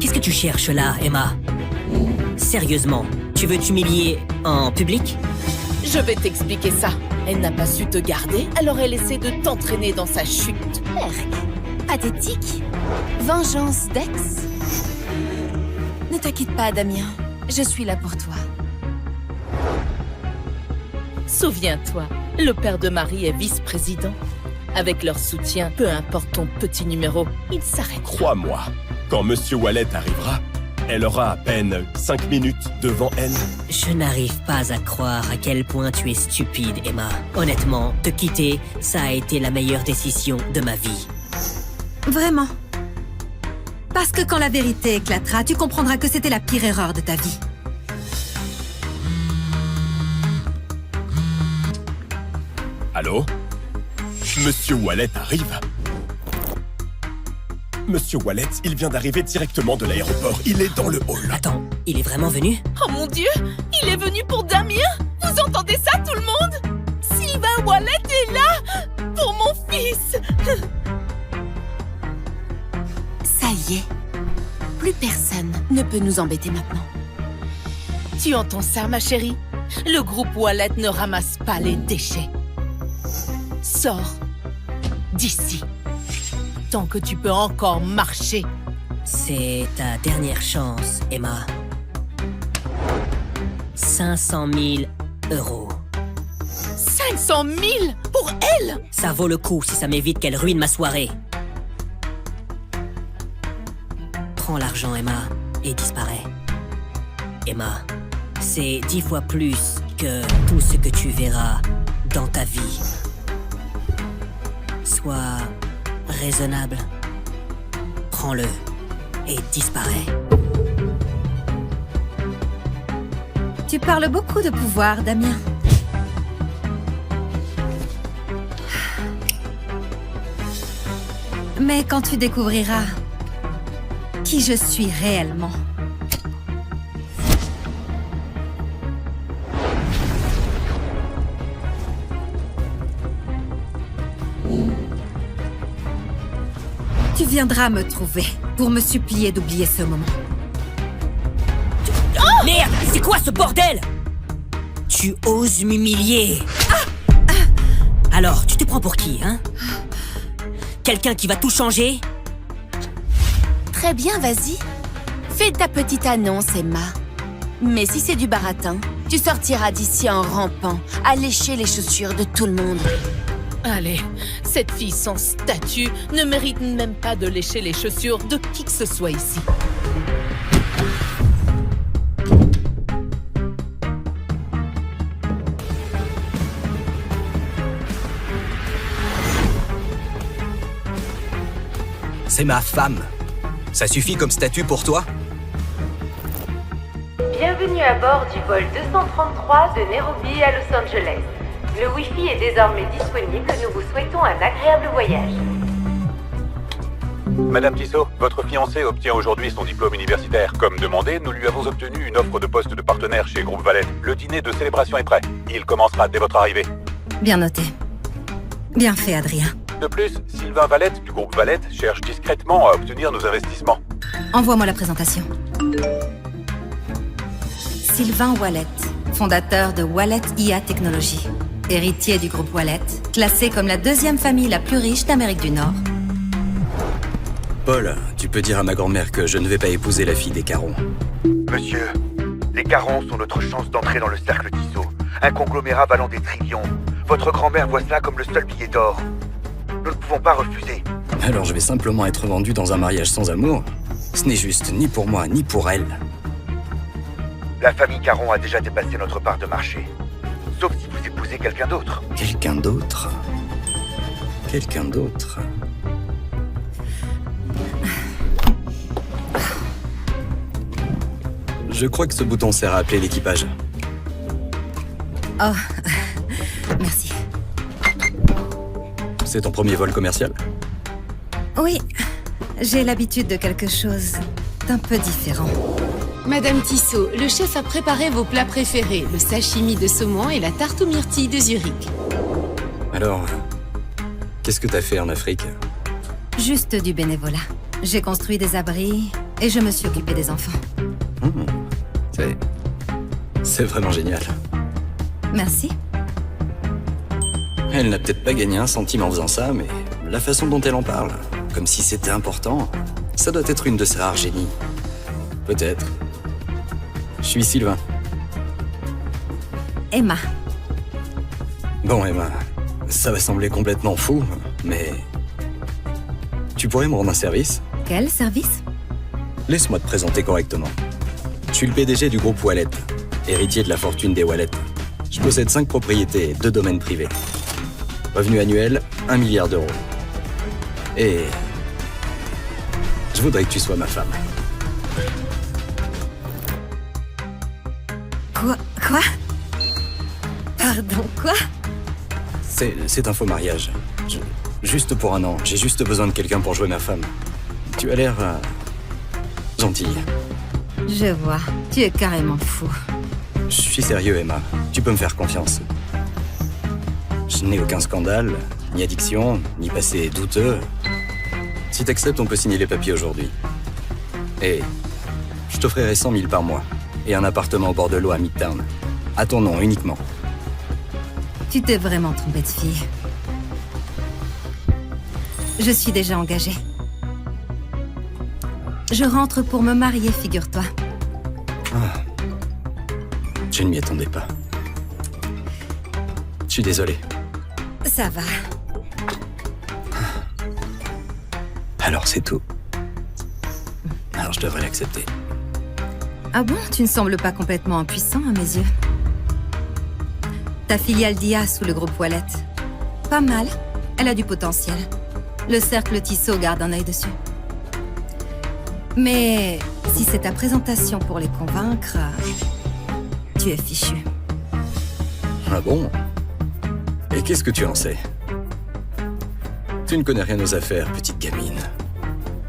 Qu'est-ce que tu cherches là, Emma? Sérieusement, tu veux t'humilier en public? Je vais t'expliquer ça. Elle n'a pas su te garder, alors elle essaie de t'entraîner dans sa chute. Merc. Pathétique. Vengeance d'ex. Ne t'inquiète pas, Damien. Je suis là pour toi. Souviens-toi, le père de Marie est vice-président. Avec leur soutien, peu importe ton petit numéro, il s'arrête. Crois-moi, quand Monsieur Wallet arrivera, elle aura à peine 5 minutes devant elle. Je n'arrive pas à croire à quel point tu es stupide, Emma. Honnêtement, te quitter, ça a été la meilleure décision de ma vie. Vraiment. Parce que quand la vérité éclatera, tu comprendras que c'était la pire erreur de ta vie. Allô? Monsieur Wallet arrive? Monsieur Wallet, il vient d'arriver directement de l'aéroport. Il est dans le hall. Attends, il est vraiment venu? Oh mon Dieu, il est venu pour Damien. Vous entendez ça, tout le monde? Sylvain Wallet est là pour mon fils. Ça y est. Plus personne ne peut nous embêter maintenant. Tu entends ça, ma chérie? Le groupe Wallet ne ramasse pas les déchets. Sors d'ici. Tant que tu peux encore marcher. C'est ta dernière chance, Emma. 500 000 €. 500 000 pour elle? Ça vaut le coup si ça m'évite qu'elle ruine ma soirée. Prends l'argent, Emma, et disparais. Emma, c'est 10 fois plus que tout ce que tu verras dans ta vie. Sois raisonnable. Prends-le et disparais. Tu parles beaucoup de pouvoir, Damien. Mais quand tu découvriras qui je suis réellement... Tu viendras me trouver pour me supplier d'oublier ce moment. Oh merde, c'est quoi ce bordel? Tu oses m'humilier. Alors, tu te prends pour qui, hein? Quelqu'un qui va tout changer? Très bien, vas-y. Fais ta petite annonce, Emma. Mais si c'est du baratin, tu sortiras d'ici en rampant, à lécher les chaussures de tout le monde. Allez, cette fille sans statut ne mérite même pas de lécher les chaussures de qui que ce soit ici. C'est ma femme. Ça suffit comme statut pour toi? Bienvenue à bord du vol 233 de Nairobi à Los Angeles. Le Wi-Fi est désormais disponible, nous vous souhaitons un agréable voyage. Madame Tissot, votre fiancé obtient aujourd'hui son diplôme universitaire. Comme demandé, nous lui avons obtenu une offre de poste de partenaire chez Groupe Valette. Le dîner de célébration est prêt. Il commencera dès votre arrivée. Bien noté. Bien fait, Adrien. De plus, Sylvain Valette du Groupe Valette cherche discrètement à obtenir nos investissements. Envoie-moi la présentation. Sylvain Wallet, fondateur de Wallet IA Technologies. Héritier du groupe Wallet, classé comme la deuxième famille la plus riche d'Amérique du Nord. Paul, tu peux dire à ma grand-mère que je ne vais pas épouser la fille des Caron. Monsieur, les Carons sont notre chance d'entrer dans le cercle Tissot. Un conglomérat valant des trillions. Votre grand-mère voit cela comme le seul billet d'or. Nous ne pouvons pas refuser. Alors je vais simplement être vendu dans un mariage sans amour? Ce n'est juste ni pour moi, ni pour elle. La famille Caron a déjà dépassé notre part de marché. Sauf si vous épousez quelqu'un d'autre. Quelqu'un d'autre? Quelqu'un d'autre? Je crois que ce bouton sert à appeler l'équipage. Oh, merci. C'est ton premier vol commercial? Oui, j'ai l'habitude de quelque chose d'un peu différent. Madame Tissot, le chef a préparé vos plats préférés, le sashimi de saumon et la tarte aux myrtilles de Zurich. Alors, qu'est-ce que t'as fait en Afrique? Juste du bénévolat. J'ai construit des abris Et je me suis occupée des enfants. C'est vraiment génial. Merci. Elle n'a peut-être pas gagné un centime en faisant ça, mais la façon dont elle en parle, comme si c'était important, ça doit être une de ses rares génies. Peut-être. Je suis Sylvain. Emma. Bon, Emma, ça va sembler complètement fou, mais... Tu pourrais me rendre un service? Quel service? Laisse-moi te présenter correctement. Je suis le PDG du groupe Wallet, héritier de la fortune des Wallet. Je possède 5 propriétés et 2 domaines privés. Revenu annuel, 1 milliard d'euros. Et... je voudrais que tu sois ma femme. Quoi? Pardon, quoi? C'est un faux mariage. Juste pour un an. J'ai juste besoin de quelqu'un pour jouer ma femme. Tu as l'air... gentille. Je vois. Tu es carrément fou. Je suis sérieux, Emma. Tu peux me faire confiance. Je n'ai aucun scandale, ni addiction, ni passé douteux. Si t'acceptes, on peut signer les papiers aujourd'hui. Et je t'offrirai 100 000 par mois. Et un appartement au bord de l'eau à Midtown. À ton nom uniquement. Tu t'es vraiment trompée de fille. Je suis déjà engagée. Je rentre pour me marier, figure-toi. Je ne m'y attendais pas. Je suis désolé. Ça va. Alors c'est tout. Alors je devrais l'accepter. Ah bon? Tu ne sembles pas complètement impuissant à mes yeux. Ta filiale d'IA sous le groupe Wallet. Pas mal. Elle a du potentiel. Le cercle Tissot garde un œil dessus. Mais si c'est ta présentation pour les convaincre, tu es fichu. Ah bon? Et qu'est-ce que tu en sais? Tu ne connais rien aux affaires, petite gamine.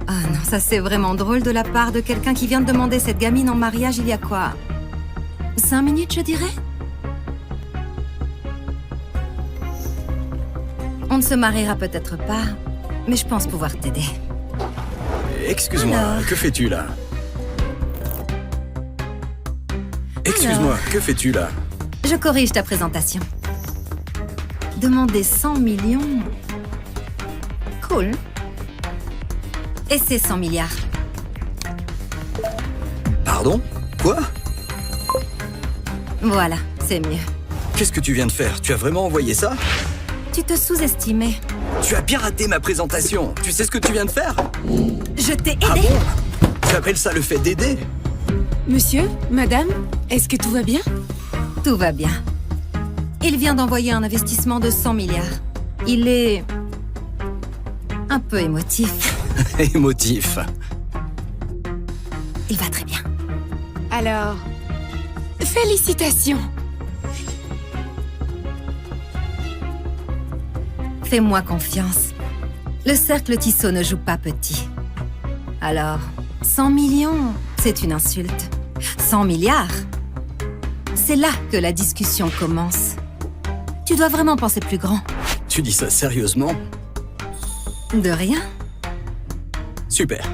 Ah non, ça c'est vraiment drôle de la part de quelqu'un qui vient de demander cette gamine en mariage il y a quoi? 5 minutes, je dirais? On ne se mariera peut-être pas, mais je pense pouvoir t'aider. Excuse-moi, Alors... que fais-tu là? Excuse-moi, que fais-tu là? Je corrige ta présentation. Demander 100 millions... Cool. Et c'est 100 milliards. Pardon? Quoi? Voilà, c'est mieux. Qu'est-ce que tu viens de faire? Tu as vraiment envoyé ça? Tu te sous-estimais. Tu as bien raté ma présentation. Tu sais ce que tu viens de faire? Je t'ai aidé. Ah bon? Tu appelles ça le fait d'aider? Monsieur, madame, est-ce que tout va bien? Tout va bien. Il vient d'envoyer un investissement de 100 milliards. Il est... un peu émotif. Émotif. Il va très bien. Alors, félicitations. Fais-moi confiance. Le cercle Tissot ne joue pas petit. Alors, 100 millions, c'est une insulte. 100 milliards, c'est là que la discussion commence. Tu dois vraiment penser plus grand. Tu dis ça sérieusement? De rien. Super.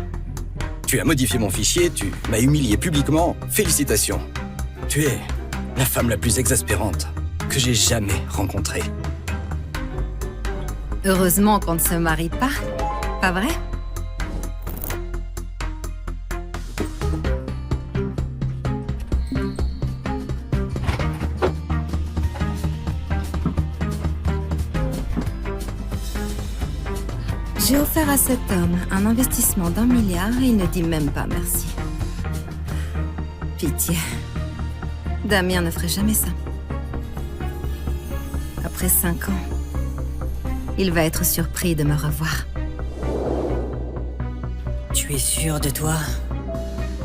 Tu as modifié mon fichier, tu m'as humilié publiquement. Félicitations. Tu es la femme la plus exaspérante que j'ai jamais rencontrée. Heureusement qu'on ne se marie pas, pas vrai? J'ai offert à cet homme un investissement d'1 milliard et il ne dit même pas merci. Pitié. Damien ne ferait jamais ça. Après 5 ans, il va être surpris de me revoir. Tu es sûr de toi?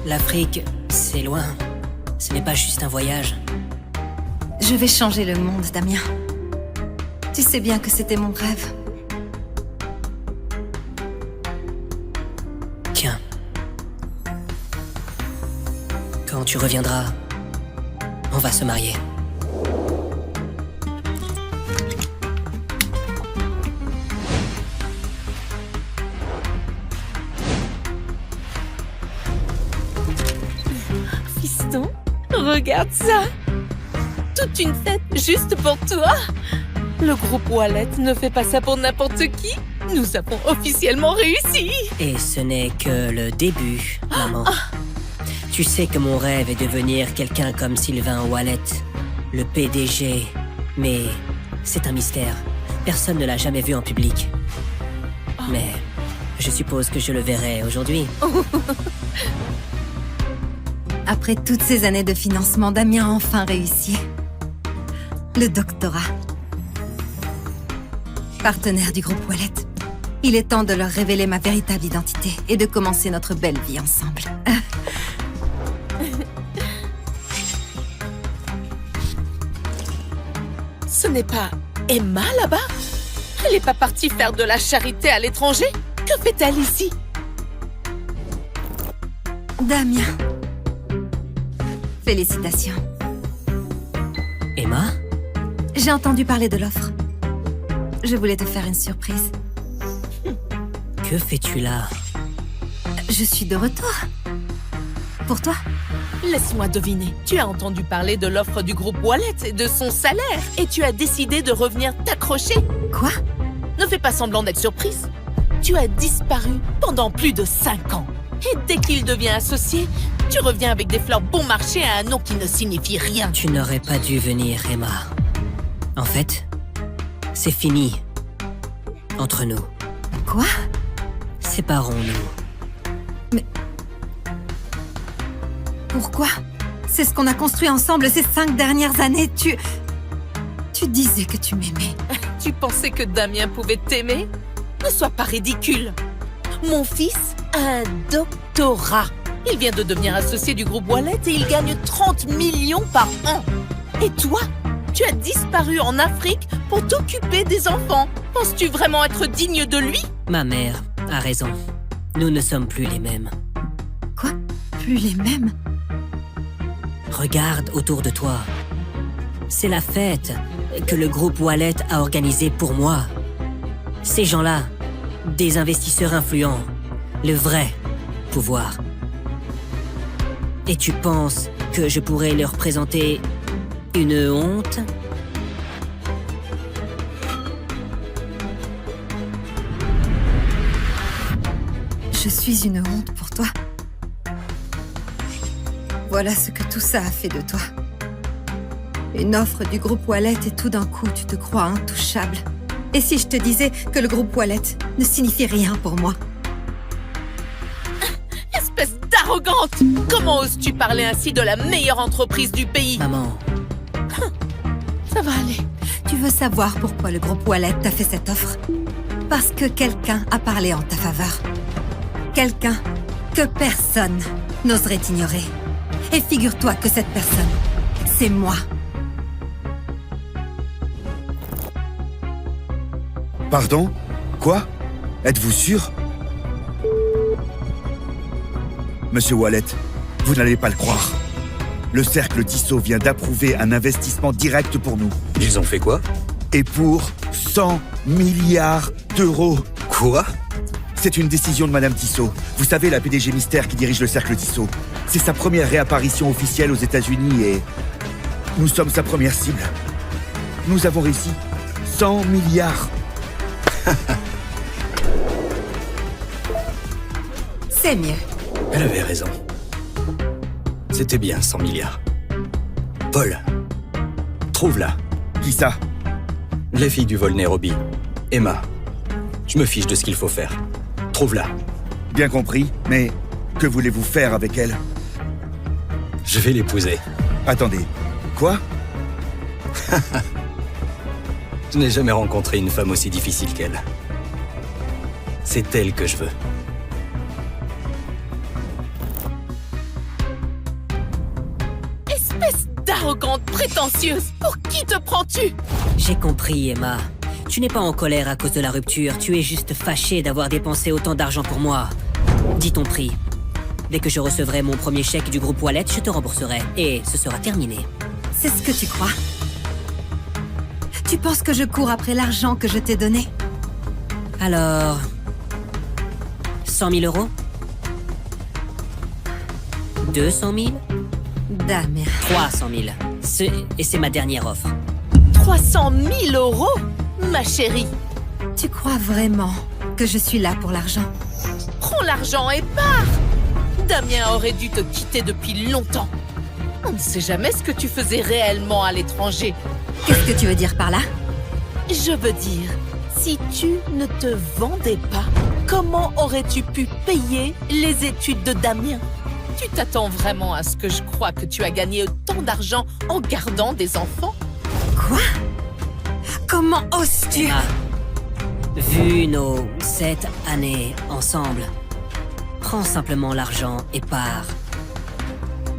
L'Afrique, c'est loin. Ce n'est pas juste un voyage. Je vais changer le monde, Damien. Tu sais bien que c'était mon rêve. Tiens. Quand tu reviendras, on va se marier. fiston, regarde ça. Toute une fête juste pour toi. Le groupe Wallet ne fait pas ça pour n'importe qui. Nous avons officiellement réussi. Et ce n'est que le début, maman. Tu sais que mon rêve est de devenir quelqu'un comme Sylvain Wallet, le PDG. Mais c'est un mystère. Personne ne l'a jamais vu en public. Mais je suppose que je le verrai aujourd'hui. Après toutes ces années de financement, Damien a enfin réussi. Le doctorat. Partenaire du groupe Wallet. Il est temps de leur révéler ma véritable identité et de commencer notre belle vie ensemble. Ce n'est pas Emma là-bas? Elle n'est pas partie faire de la charité à l'étranger? Que fait-elle ici? Damien. Félicitations. Emma? J'ai entendu parler de l'offre. Je voulais te faire une surprise. Que fais-tu là? Je suis de retour. Pour toi? Laisse-moi deviner. Tu as entendu parler de l'offre du groupe Wallet et de son salaire. Et tu as décidé de revenir t'accrocher. Quoi? Ne fais pas semblant d'être surprise. Tu as disparu pendant plus de 5 ans. Et dès qu'il devient associé, tu reviens avec des fleurs bon marché à un nom qui ne signifie rien. Tu n'aurais pas dû venir, Emma. En fait, c'est fini. Entre nous. Quoi? Séparons-nous. Mais... Pourquoi? C'est ce qu'on a construit ensemble ces 5 dernières années. Tu disais que tu m'aimais. Tu pensais que Damien pouvait t'aimer? Ne sois pas ridicule. Mon fils a un doctorat. Il vient de devenir associé du groupe Wallet et il gagne 30 millions par an. Et toi, tu as disparu en Afrique pour t'occuper des enfants. Penses-tu vraiment être digne de lui? Ma mère a raison. Nous ne sommes plus les mêmes. Quoi? Plus les mêmes? Regarde autour de toi. C'est la fête que le groupe Wallet a organisée pour moi. Ces gens-là, des investisseurs influents, le vrai pouvoir. Et tu penses que je pourrais leur présenter une honte? Je suis une honte pour toi. Voilà ce que tout ça a fait de toi. Une offre du groupe Wallet et tout d'un coup, tu te crois intouchable. Et si je te disais que le groupe Wallet ne signifie rien pour moi? Espèce d'arrogante! Comment oses-tu parler ainsi de la meilleure entreprise du pays? Maman. Ça va aller. Tu veux savoir pourquoi le groupe Wallet t'a fait cette offre? Parce que quelqu'un a parlé en ta faveur. Quelqu'un que personne n'oserait ignorer. Et figure-toi que cette personne, c'est moi. Pardon? Quoi? Êtes-vous sûr? Monsieur Wallet, vous n'allez pas le croire. Le cercle Tissot vient d'approuver un investissement direct pour nous. Ils ont fait quoi? Et pour 100 milliards d'euros. Quoi? C'est une décision de Madame Tissot. Vous savez, la PDG mystère qui dirige le cercle Tissot. C'est sa première réapparition officielle aux États-Unis et nous sommes sa première cible. Nous avons réussi. 100 milliards. C'est mieux. Elle avait raison. C'était bien 100 milliards. Paul, trouve-la. Qui ça? Les filles du vol Nairobi. Emma. Je me fiche de ce qu'il faut faire. Trouve-la. Bien compris, mais que voulez-vous faire avec elle? Je vais l'épouser. Attendez, quoi? Je n'ai jamais rencontré une femme aussi difficile qu'elle. C'est elle que je veux. Espèce d'arrogante prétentieuse! Pour qui te prends-tu? J'ai compris, Emma. Tu n'es pas en colère à cause de la rupture, tu es juste fâchée d'avoir dépensé autant d'argent pour moi. Dis ton prix. Dès que je recevrai mon premier chèque du groupe Wallet, je te rembourserai. Et ce sera terminé. C'est ce que tu crois? Tu penses que je cours après l'argent que je t'ai donné? Alors... 100 000 euros? 200 000? Damien. 300 000. Et c'est ma dernière offre. 300 000 €? Ma chérie, Tu crois vraiment que je suis là pour l'argent? prends l'argent et pars! Damien aurait dû te quitter depuis longtemps. On ne sait jamais ce que tu faisais réellement à l'étranger. Qu'est-ce que tu veux dire par là? Je veux dire, si tu ne te vendais pas, comment aurais-tu pu payer les études de Damien? Tu t'attends vraiment à ce que je croie que tu as gagné autant d'argent en gardant des enfants? Quoi? Comment oses-tu? Emma, vu nos 7 années ensemble, prends simplement l'argent et pars.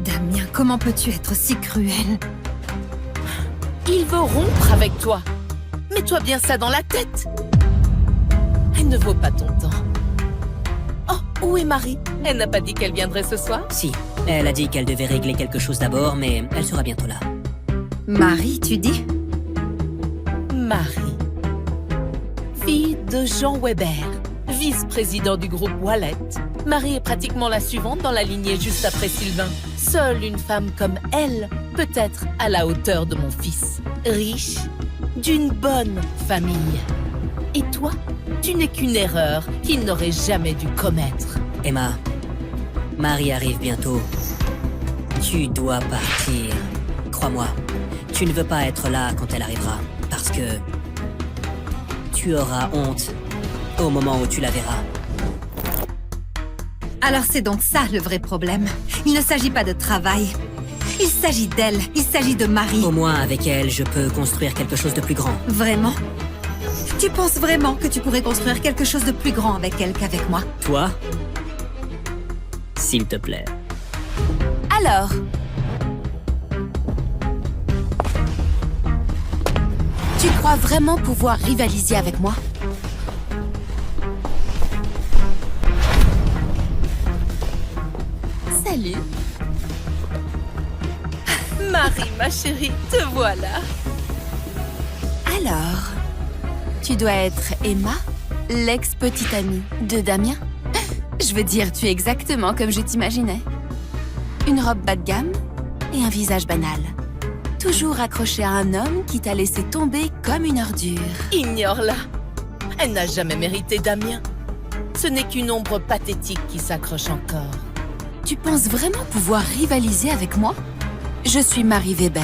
Damien, comment peux-tu être si cruel? Il veut rompre avec toi. Mets-toi bien ça dans la tête. Elle ne vaut pas ton temps. Oh, où est Marie? Elle n'a pas dit qu'elle viendrait ce soir? Si, elle a dit qu'elle devait régler quelque chose d'abord, mais elle sera bientôt là. Marie, tu dis? Marie, fille de Jean Weber, vice-président du groupe Wallet. Marie est pratiquement la suivante dans la lignée juste après Sylvain. Seule une femme comme elle peut être à la hauteur de mon fils. Riche, d'une bonne famille. Et toi, tu n'es qu'une erreur qu'il n'aurait jamais dû commettre. Emma, Marie arrive bientôt. Tu dois partir. Crois-moi, tu ne veux pas être là quand elle arrivera, parce que tu auras honte au moment où tu la verras. Alors c'est donc ça le vrai problème. Il ne s'agit pas de travail. Il s'agit d'elle. Il s'agit de Marie. Au moins, avec elle, je peux construire quelque chose de plus grand. Vraiment? Tu penses vraiment que tu pourrais construire quelque chose de plus grand avec elle qu'avec moi? Toi? S'il te plaît. Alors, tu crois vraiment pouvoir rivaliser avec moi? Salut. Marie, ma chérie, te voilà. Alors, tu dois être Emma, l'ex-petite amie de Damien? Je veux dire, tu es exactement comme je t'imaginais. Une robe bas de gamme et un visage banal. Toujours accrochée à un homme qui t'a laissé tomber comme une ordure. Ignore-la. Elle n'a jamais mérité Damien. Ce n'est qu'une ombre pathétique qui s'accroche encore. Tu penses vraiment pouvoir rivaliser avec moi? Je suis Marie Weber.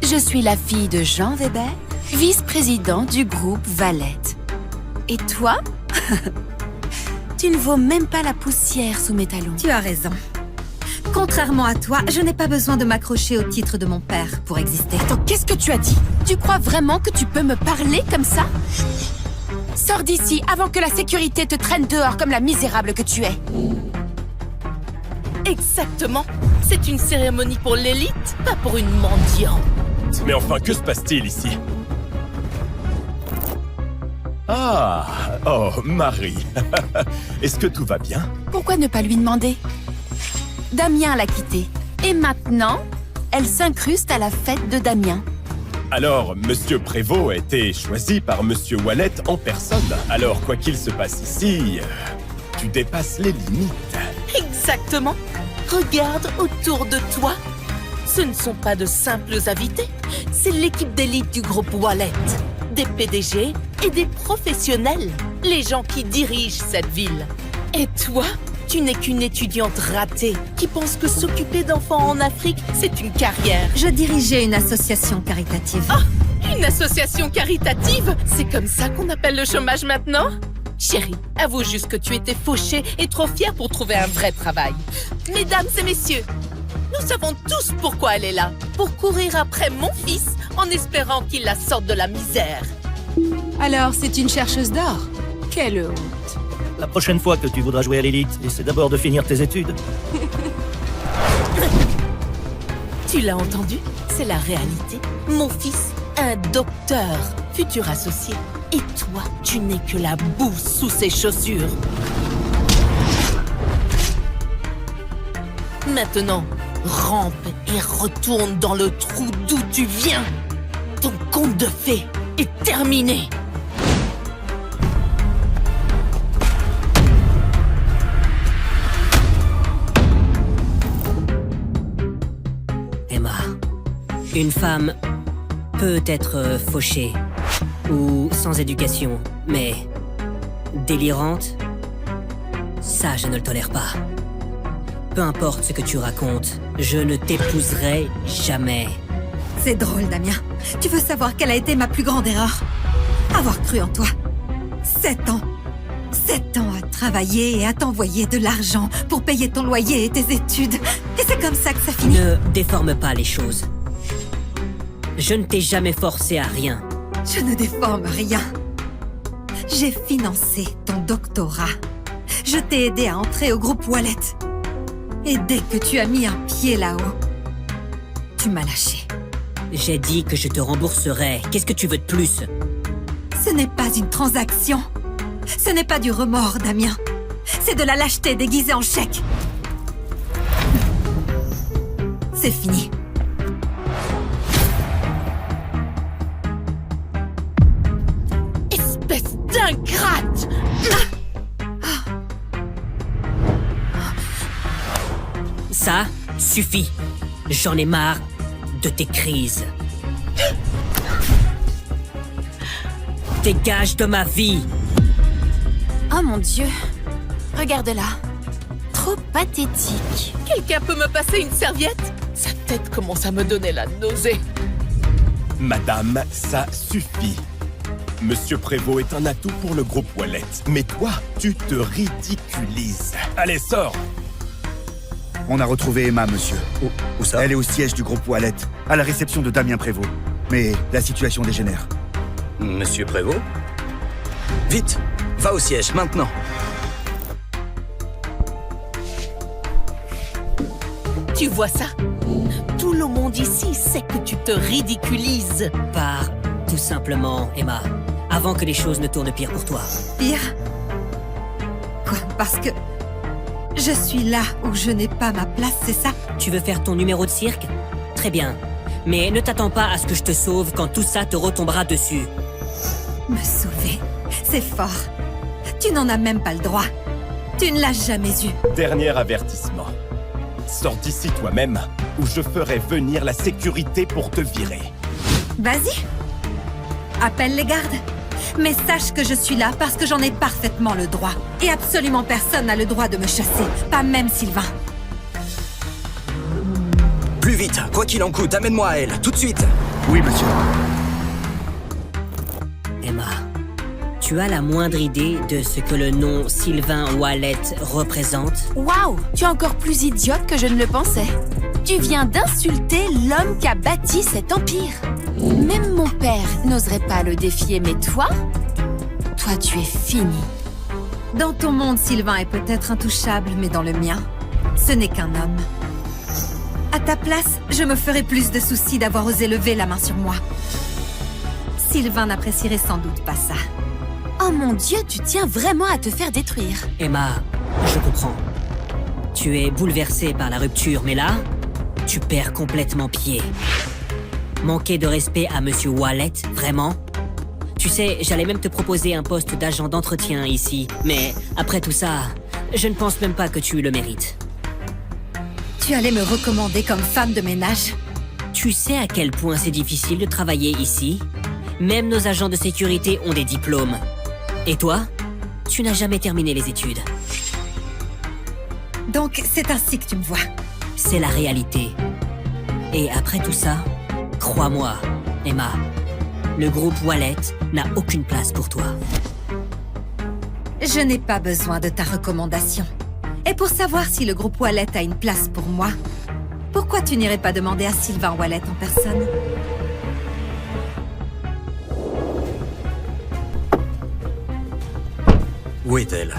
Je suis la fille de Jean Weber, vice-président du groupe Valette. Et toi? Tu ne vaux même pas la poussière sous mes talons. Tu as raison. Contrairement à toi, je n'ai pas besoin de m'accrocher au titre de mon père pour exister. Attends, qu'est-ce que tu as dit? Tu crois vraiment que tu peux me parler comme ça? Sors d'ici avant que la sécurité te traîne dehors comme la misérable que tu es. Exactement. C'est une cérémonie pour l'élite, pas pour une mendiante. Mais enfin, que se passe-t-il ici? Ah, oh, Marie. Est-ce que tout va bien? Pourquoi ne pas lui demander? Damien l'a quittée. Et maintenant, elle s'incruste à la fête de Damien. Alors, Monsieur Prévost a été choisi par Monsieur Wallet en personne. Alors, quoi qu'il se passe ici, tu dépasses les limites. Exactement. Regarde autour de toi. Ce ne sont pas de simples invités. C'est l'équipe d'élite du groupe Wallet. Des PDG et des professionnels. Les gens qui dirigent cette ville. Et toi, tu n'es qu'une étudiante ratée qui pense que s'occuper d'enfants en Afrique, c'est une carrière. Je dirigeais une association caritative. Oh, une association caritative? C'est comme ça qu'on appelle le chômage maintenant? Chérie, avoue juste que tu étais fauchée et trop fière pour trouver un vrai travail. Mesdames et messieurs, nous savons tous pourquoi elle est là. Pour courir après mon fils en espérant qu'il la sorte de la misère. Alors, c'est une chercheuse d'or? Quelle honte! La prochaine fois que tu voudras jouer à l'élite, essaie d'abord de finir tes études. Tu l'as entendu? C'est la réalité. Mon fils, un docteur, futur associé. Et toi, tu n'es que la boue sous ses chaussures. Maintenant, rampe et retourne dans le trou d'où tu viens. Ton conte de fées est terminé. Une femme peut être fauchée ou sans éducation, mais délirante, ça je ne le tolère pas. Peu importe ce que tu racontes, je ne t'épouserai jamais. C'est drôle, Damien. Tu veux savoir quelle a été ma plus grande erreur? Avoir cru en toi. 7 ans. 7 ans à travailler et à t'envoyer de l'argent pour payer ton loyer et tes études. Et c'est comme ça que ça finit. Ne déforme pas les choses. Je ne t'ai jamais forcé à rien. Je ne déforme rien. J'ai financé ton doctorat. Je t'ai aidé à entrer au groupe Wallet. Et dès que tu as mis un pied là-haut, tu m'as lâché. J'ai dit que je te rembourserai. Qu'est-ce que tu veux de plus? Ce n'est pas une transaction. Ce n'est pas du remords, Damien. C'est de la lâcheté déguisée en chèque. C'est fini. Espèce d'ingrate! Ça suffit. J'en ai marre de tes crises. Dégage de ma vie. Oh mon Dieu. Regarde-la. Trop pathétique. Quelqu'un peut me passer une serviette? Sa tête commence à me donner la nausée. Madame, ça suffit. Monsieur Prévost est un atout pour le groupe Wallet. Mais toi, tu te ridiculises. Allez, sors! On a retrouvé Emma, monsieur. Où ça? Elle est au siège du groupe Wallet, à la réception de Damien Prévost. Mais la situation dégénère. Monsieur Prévost? Vite, va au siège, maintenant. Tu vois ça? Tout le monde ici sait que tu te ridiculises. Pars, tout simplement, Emma. Avant que les choses ne tournent pire pour toi. Pire? Quoi? Parce que je suis là où je n'ai pas ma place, c'est ça? Tu veux faire ton numéro de cirque? Très bien. Mais ne t'attends pas à ce que je te sauve quand tout ça te retombera dessus. Me sauver? C'est fort. Tu n'en as même pas le droit. Tu ne l'as jamais eu. Dernier avertissement. Sors d'ici toi-même, ou je ferai venir la sécurité pour te virer. Vas-y. Appelle les gardes. Mais sache que je suis là parce que j'en ai parfaitement le droit. Et absolument personne n'a le droit de me chasser. Pas même Sylvain. Plus vite, quoi qu'il en coûte, amène-moi à elle, tout de suite. Oui, monsieur. Emma, tu as la moindre idée de ce que le nom Sylvain Wallet représente? Waouh, tu es encore plus idiote que je ne le pensais. Tu viens d'insulter l'homme qui a bâti cet empire. Même mon père n'oserait pas le défier, mais toi tu es fini. Dans ton monde, Sylvain est peut-être intouchable, mais dans le mien, ce n'est qu'un homme. À ta place, je me ferais plus de soucis d'avoir osé lever la main sur moi. Sylvain n'apprécierait sans doute pas ça. Oh mon Dieu, tu tiens vraiment à te faire détruire. Emma, je comprends. Tu es bouleversée par la rupture, mais là, tu perds complètement pied. Manquer de respect à Monsieur Wallet, vraiment? Tu sais, j'allais même te proposer un poste d'agent d'entretien ici, mais après tout ça, je ne pense même pas que tu le mérites. Tu allais me recommander comme femme de ménage? Tu sais à quel point c'est difficile de travailler ici? Même nos agents de sécurité ont des diplômes. Et toi? Tu n'as jamais terminé les études. Donc, c'est ainsi que tu me vois. C'est la réalité. Et après tout ça, crois-moi, Emma, le groupe Wallet n'a aucune place pour toi. Je n'ai pas besoin de ta recommandation. Et pour savoir si le groupe Wallet a une place pour moi, pourquoi tu n'irais pas demander à Sylvain Wallet en personne? Où est-elle?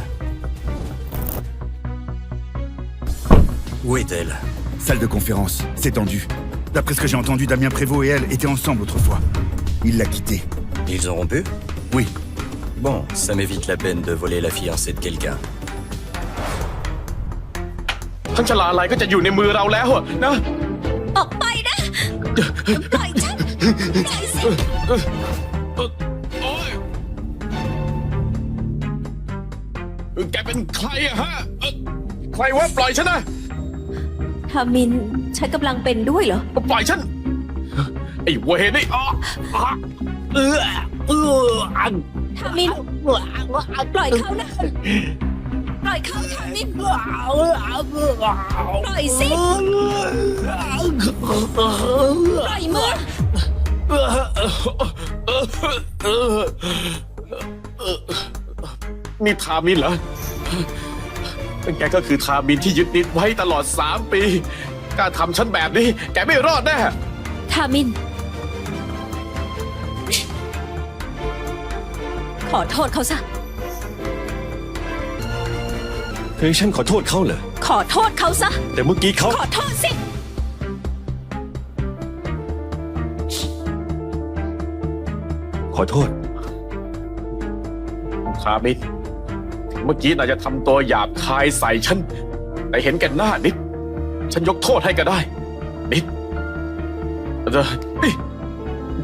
Où est-elle? Salle de conférence, c'est tendu. D'après ce que j'ai entendu, Damien Prévost et elle étaient ensemble autrefois. Il l'a quittée. Ils ont rompu? Oui. Bon, ça m'évite la peine de voler la fiancée de quelqu'un. ท่านชลาลัยก็จะอยู่ในมือเราแล้วนะ ออกไปนะ ปล่อยฉัน ปล่อยสิ แกเป็นใครอะฮะใครวะปล่อยฉันนะ ทามิน ฉันกำลังเป็นด้วยเหรอ ปล่อยฉัน ไอ้เวรนี่อ๋อทามิน ปล่อยเขานะ ปล่อยเขาทามิน ปล่อยสิ ปล่อยมือ นี่ทามินเหรอแกก็คือทามินที่ยึดนิดไว้ตลอด3 ปีกล้าทำฉันแบบนี้แกไม่รอดแน่ ทามิน ขอโทษเขาซะ เฮ้ยฉันขอโทษเขาเหรอ ขอโทษเขาซะ แต่เมื่อกี้เขา ขอโทษสิ ขอโทษ ทามินถึงเมื่อกี้นายจะทำตัวหยาบคายใส่ฉันแต่เห็นแก่หน้านิด ฉันยกโทษให้ก็ได้ นิดนี่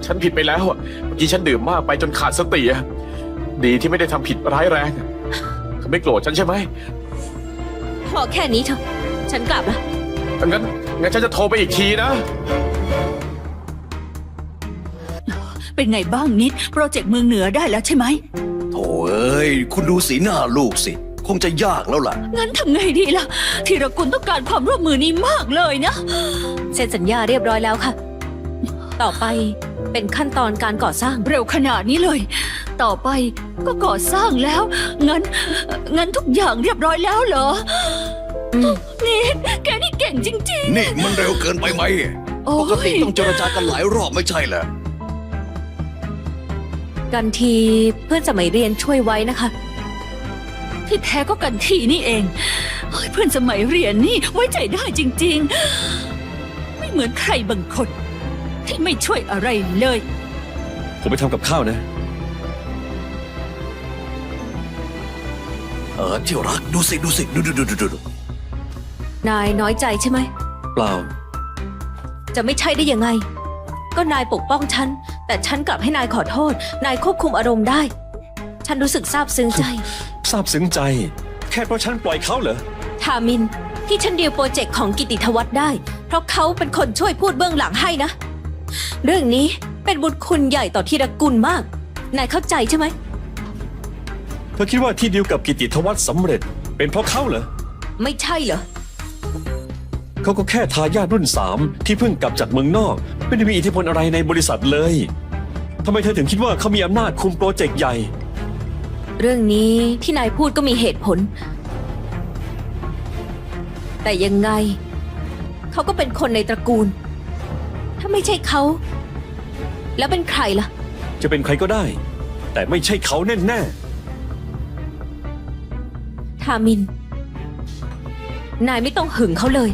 ฉันผิดไปแล้วอะเมื่อกี้ฉันดื่มมากไปจนขาดสติอะดีที่ไม่ได้ทำผิดร้ายแรงเธอไม่โกรธฉันใช่ไหม พอแค่นี้เถอะ ฉันกลับละ งั้นฉันจะโทรไปอีกทีนะ เป็นไงบ้างนิด โปรเจกต์เมืองเหนือได้แล้วใช่ไหม โถ่เอ้ย คุณดูสีหน้าลูกสิ คงจะยากแล้วล่ะ งั้นทำไงดีล่ะ ธีรกุลต้องการความร่วมมือนี้มากเลยนะ เซ็นสัญญาเรียบร้อยแล้วค่ะ ต่อไปเป็นขั้นตอนการก่อสร้าง เร็วขนาดนี้เลย ต่อไปก็ก่อสร้างแล้ว งั้นทุกอย่างเรียบร้อยแล้วเหรอนิดแกนี่เก่งจริงๆ นี่มันเร็วเกินไปไหม โอ้ย ปกติต้องเจรจากันหลายรอบไม่ใช่เหรอ กันทีเพื่อนสมัยเรียนช่วยไว้นะคะ ที่แท้ก็กันทีนี่เองเฮ้ยเพื่อนสมัยเรียนนี่ไว้ใจได้จริงๆ ไม่เหมือนใครบางคนที่ไม่ช่วยอะไรเลย ผมไปทำกับข้าวนะ ที่รักดูสิดู นายน้อยใจใช่ไหม เปล่า จะไม่ใช่ได้ยังไง ก็นายปกป้องฉัน แต่ฉันกลับให้นายขอโทษ นายควบคุมอารมณ์ได้ ฉันรู้สึกซาบซึ้งใจ ซาบซึ้งใจ แค่เพราะฉันปล่อยเขาเหรอ ทามิน ที่ฉันดีลโปรเจกต์ของกิติทวัฒน์ได้ เพราะเขาเป็นคนช่วยพูดเบื้องหลังให้นะ เรื่องนี้เป็นบุญคุณใหญ่ต่อธีรกุลมาก นายเข้าใจใช่ไหม เธอคิดว่าที่ดีลกับกิติทวัฒน์สำเร็จ เป็นเพราะเขาเหรอ ไม่ใช่เหรอ เขาก็แค่ทายาทรุ่น3ที่เพิ่งกลับจากเมืองนอก ไม่ได้มีอิทธิพลอะไรในบริษัทเลยทำไมเธอถึงคิดว่าเขามีอำนาจคุมโปรเจกต์ใหญ่ เรื่องนี้ที่นายพูดก็มีเหตุผล แต่ยังไง เขาก็เป็นคนในตระกูล ถ้าไม่ใช่เขา แล้วเป็นใครล่ะ จะเป็นใครก็ได้ แต่ไม่ใช่เขาแน่ ทามิน นายไม่ต้องหึงเขาเลย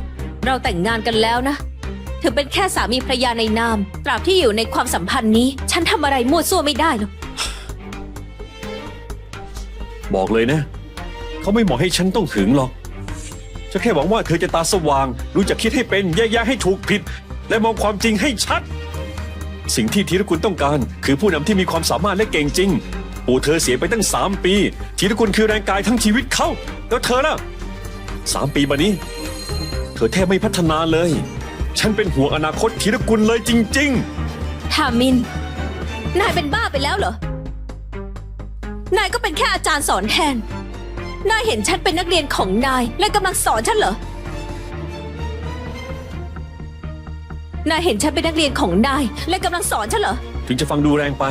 เราแต่งงานกันแล้วนะ ถึงเป็นแค่สามีภรรยาในนาม ตราบที่อยู่ในความสัมพันธ์นี้ ฉันทำอะไรมั่วซั่วไม่ได้หรอก ๆบอกเลยนะ เขาไม่เหมาะให้ฉันต้องหึงหรอกฉันแค่หวังว่าเธอจะตาสว่าง รู้จักคิดให้เป็นแยกแยะให้ถูกผิด และมองความจริงให้ชัด สิ่งที่ธีรกุลต้องการ คือผู้นำที่มีความสามารถและเก่งจริง ปู่เธอเสียไปตั้ง3 ปีธีรกุลคือแรงกายทั้งชีวิตเขาแล้วเธอล่ะ3 ปีมานี้ เธอแทบไม่พัฒนาเลย ฉันเป็นห่วงอนาคตธีรกุลเลยจริงๆ ทามิน นายเป็นบ้าไปแล้วเหรอ นายก็เป็นแค่อาจารย์สอนแทน นายเห็นฉันเป็นนักเรียนของนาย และกำลังสอนฉันเหรอ นายเห็นฉันเป็นนักเรียนของนาย และกำลังสอนฉันเหรอ ถึงจะฟังดูแรงไป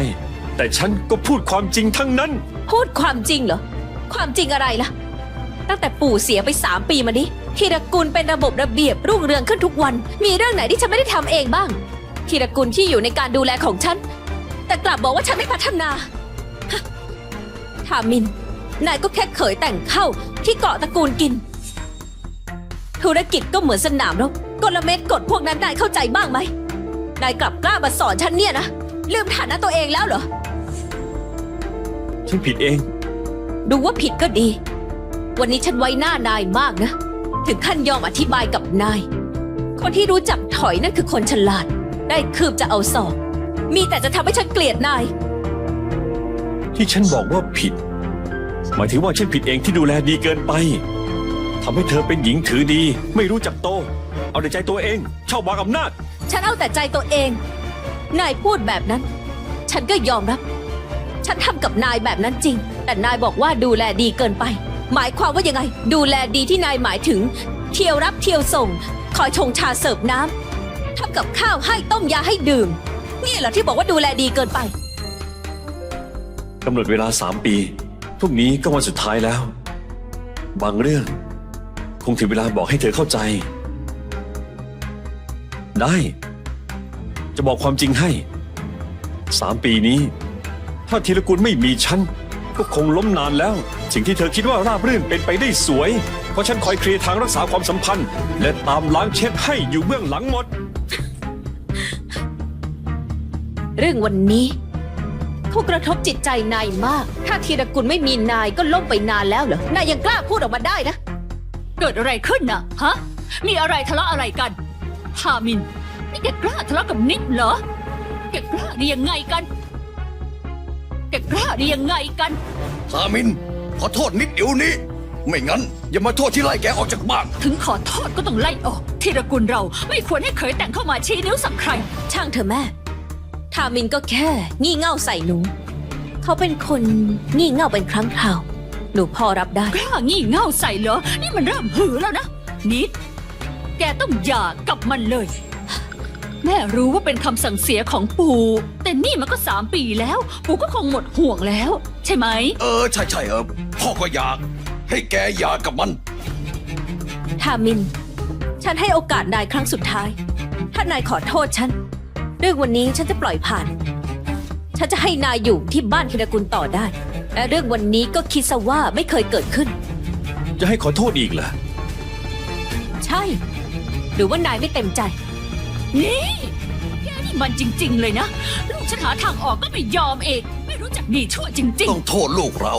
แต่ฉันก็พูดความจริงทั้งนั้น พูดความจริงเหรอ ความจริงอะไรล่ะ ตั้งแต่ปู่เสียไป3 ปีมานี้ธีรกุลเป็นระบบระเบียบรุ่งเรืองขึ้นทุกวัน มีเรื่องไหนที่ฉันไม่ได้ทำเองบ้างธีรกุลที่อยู่ในการดูแลของฉัน แต่กลับบอกว่าฉันไม่พัฒนาฮะทามิน นายก็แค่เขยแต่งเข้าที่เกาะตระกูลกิน ธุรกิจก็เหมือนสนามรบกลเม็ดกฎพวกนั้นนายเข้าใจบ้างไหม นายกลับกล้ามาสอนฉันเนี่ยนะ ลืมฐานะตัวเองแล้วเหรอ ฉันผิดเอง ดูว่าผิดก็ดี วันนี้ฉันไว้หน้านายมากนะ ถึงขั้นยอมอธิบายกับนาย คนที่รู้จักถอยนั่นคือคนฉลาด ได้คืบจะเอาศอก มีแต่จะทำให้ฉันเกลียดนาย ที่ฉันบอกว่าผิด หมายถึงว่าฉันผิดเองที่ดูแลดีเกินไปทำให้เธอเป็นหญิงถือดี ไม่รู้จักโต เอาแต่ใจตัวเอง ชอบวางอำนาจ ฉันเอาแต่ใจตัวเอง นายพูดแบบนั้น ฉันก็ยอมรับ ฉันทำกับนายแบบนั้นจริง แต่นายบอกว่าดูแลดีเกินไป หมายความว่ายังไง ดูแลดีที่นายหมายถึง เที่ยวรับเที่ยวส่ง คอยชงชาเสิร์ฟน้ำทำกับข้าวให้ต้มยาให้ดื่ม นี่เหรอที่บอกว่าดูแลดีเกินไป กำหนดเวลา3 ปีพรุ่งนี้ก็วันสุดท้ายแล้ว บางเรื่อง คงถึงเวลาบอกให้เธอเข้าใจ ได้ จะบอกความจริงให้3 ปีนี้ ถ้าธีรกุลไม่มีฉันก็คงล้มนานแล้ว สิ่งที่เธอคิดว่าราบรื่นเป็นไปได้สวย เพราะฉันคอยเคลียร์ทางรักษาความสัมพันธ์ และตามล้างเช็ดให้อยู่เบื้องหลังหมด เรื่องวันนี้เขากระทบจิตใจนายมาก ถ้าธีรกุลไม่มีนายก็ล่มไปนานแล้วเหรอ นายยังกล้าพูดออกมาได้นะ เกิดอะไรขึ้นน่ะ ฮะ มีอะไรทะเลาะอะไรกันฮามิน นี่แกกล้าทะเลาะกับนิดเหรอ แกกล้าได้ยังไงกัน แกกล้าได้ยังไงกัน ฮามิน ขอโทษนิดเดี๋ยวนี้ ไม่งั้น อย่ามาโทษที่ไล่แกออกจากบ้าน ถึงขอโทษก็ต้องไล่ออกธีรกุลเราไม่ควรให้เคยแต่งเข้ามาชี้นิ้วสั่งใคร ช่างเธอะแม่ ทามินก็แค่งี่เง่าใส่หนู เขาเป็นคนงี่เง่าเป็นครั้งคราว หนูพอรับได้ กล้างี่เง่าใส่เหรอ นี่มันเริ่มหือแล้วนะ นิด แกต้องหย่ากับมันเลย แม่รู้ว่าเป็นคำสั่งเสียของปู่แต่นี่มันก็3 ปีแล้ว ปู่ก็คงหมดห่วงแล้ว ใช่ไหม ใช่พ่อก็อยากให้แกหย่ากับมัน ทามิน ฉันให้โอกาสนายครั้งสุดท้าย ถ้านายขอโทษฉัน เรื่องวันนี้ฉันจะปล่อยผ่าน ฉันจะให้นายอยู่ที่บ้านธีรกุลต่อได้ และเรื่องวันนี้ก็คิดซะว่าไม่เคยเกิดขึ้น จะให้ขอโทษอีกเหรอ ใช่ หรือว่านายไม่เต็มใจ นี่แกนี่มันจริง ๆ เลยนะ ลูกฉันหาทางออกก็ไม่ยอมเอง ไม่รู้จักดีชั่วจริง ต้องโทษลูกเรา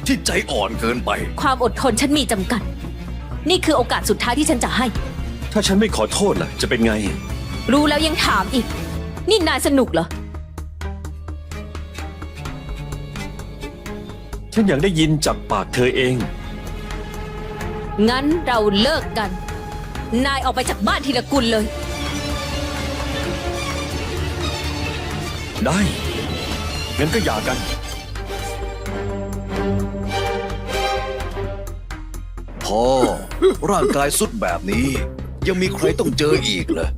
ที่ใจอ่อนเกินไป ความอดทนฉันมีจำกัด นี่คือโอกาสสุดท้ายที่ฉันจะให้ ถ้าฉันไม่ขอโทษล่ะจะเป็นไง รู้แล้วยังถามอีก นี่นายสนุกเหรอ ฉันอยากได้ยินจากปากเธอเอง งั้นเราเลิกกัน นายออกไปจากบ้านธีรกุลเลย ได้ งั้นก็หย่ากัน พ่อ ร่างกายสุดแบบนี้ ยังมีใครต้องเจออีกเหรอ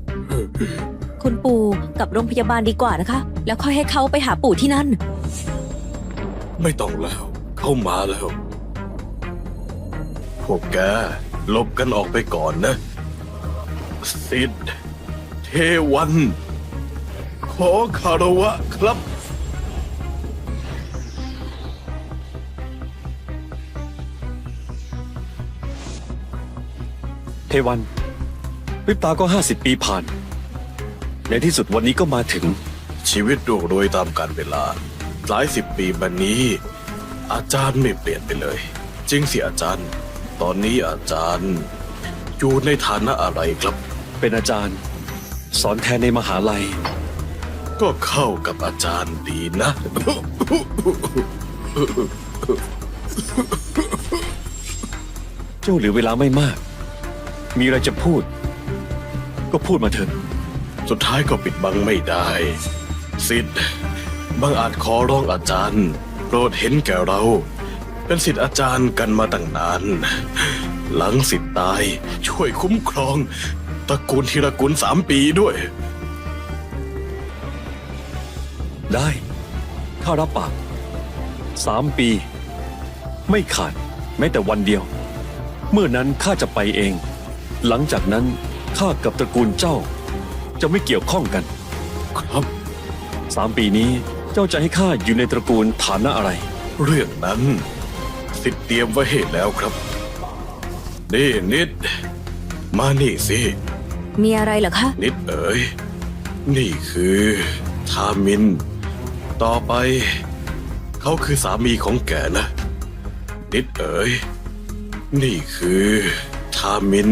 คุณปู่กลับโรงพยาบาลดีกว่านะคะ แล้วค่อยให้เขาไปหาปู่ที่นั่น ไม่ต้องแล้ว เข้ามาแล้ว พวกแกหลบกันออกไปก่อนนะสิทธิ์เทวัน ขอคารวะครับ เทวันพริบตาก็50 ปีผ่าน ในที่สุดวันนี้ก็มาถึง ชีวิตรุ่งโรยตามกาลเวลา หลาย10 ปีมานี้ อาจารย์ไม่เปลี่ยนไปเลย จริงสิอาจารย์ ตอนนี้อาจารย์อยู่ในฐานะอะไรครับ เป็นอาจารย์ สอนแทนในมหาลัย ก็เข้ากับอาจารย์ดีนะ เจ้าเหลือเวลาไม่มาก มีอะไรจะพูด ก็พูดมาเถอะ สุดท้ายก็ปิดบังไม่ได้สิทธิ์บางอาจขอร้องอาจารย์โปรดเห็นแก่เรา เป็นศิษย์อาจารย์กันมาตั้งนาน หลังสิทธิ์ตายช่วยคุ้มครองตระกูลธีรกุล3 ปีด้วย ได้ข้ารับปาก3 ปี ไม่ขาดแม้แต่วันเดียว เมื่อนั้นข้าจะไปเอง หลังจากนั้นข้ากับตระกูลเจ้า จะไม่เกี่ยวข้องกัน ครับ3 ปีนี้เจ้าจะให้ข้าอยู่ในตระกูลฐานะอะไร เรื่องนั้นสิทธิ์เตรียมไว้ให้แล้วครับนี่นิด มานี่สิ มีอะไรเหรอคะ นิดเอ๋ยนี่คือทามิน ต่อไป เขาคือสามีของแกนะนิดเอ๋ยนี่คือทามิน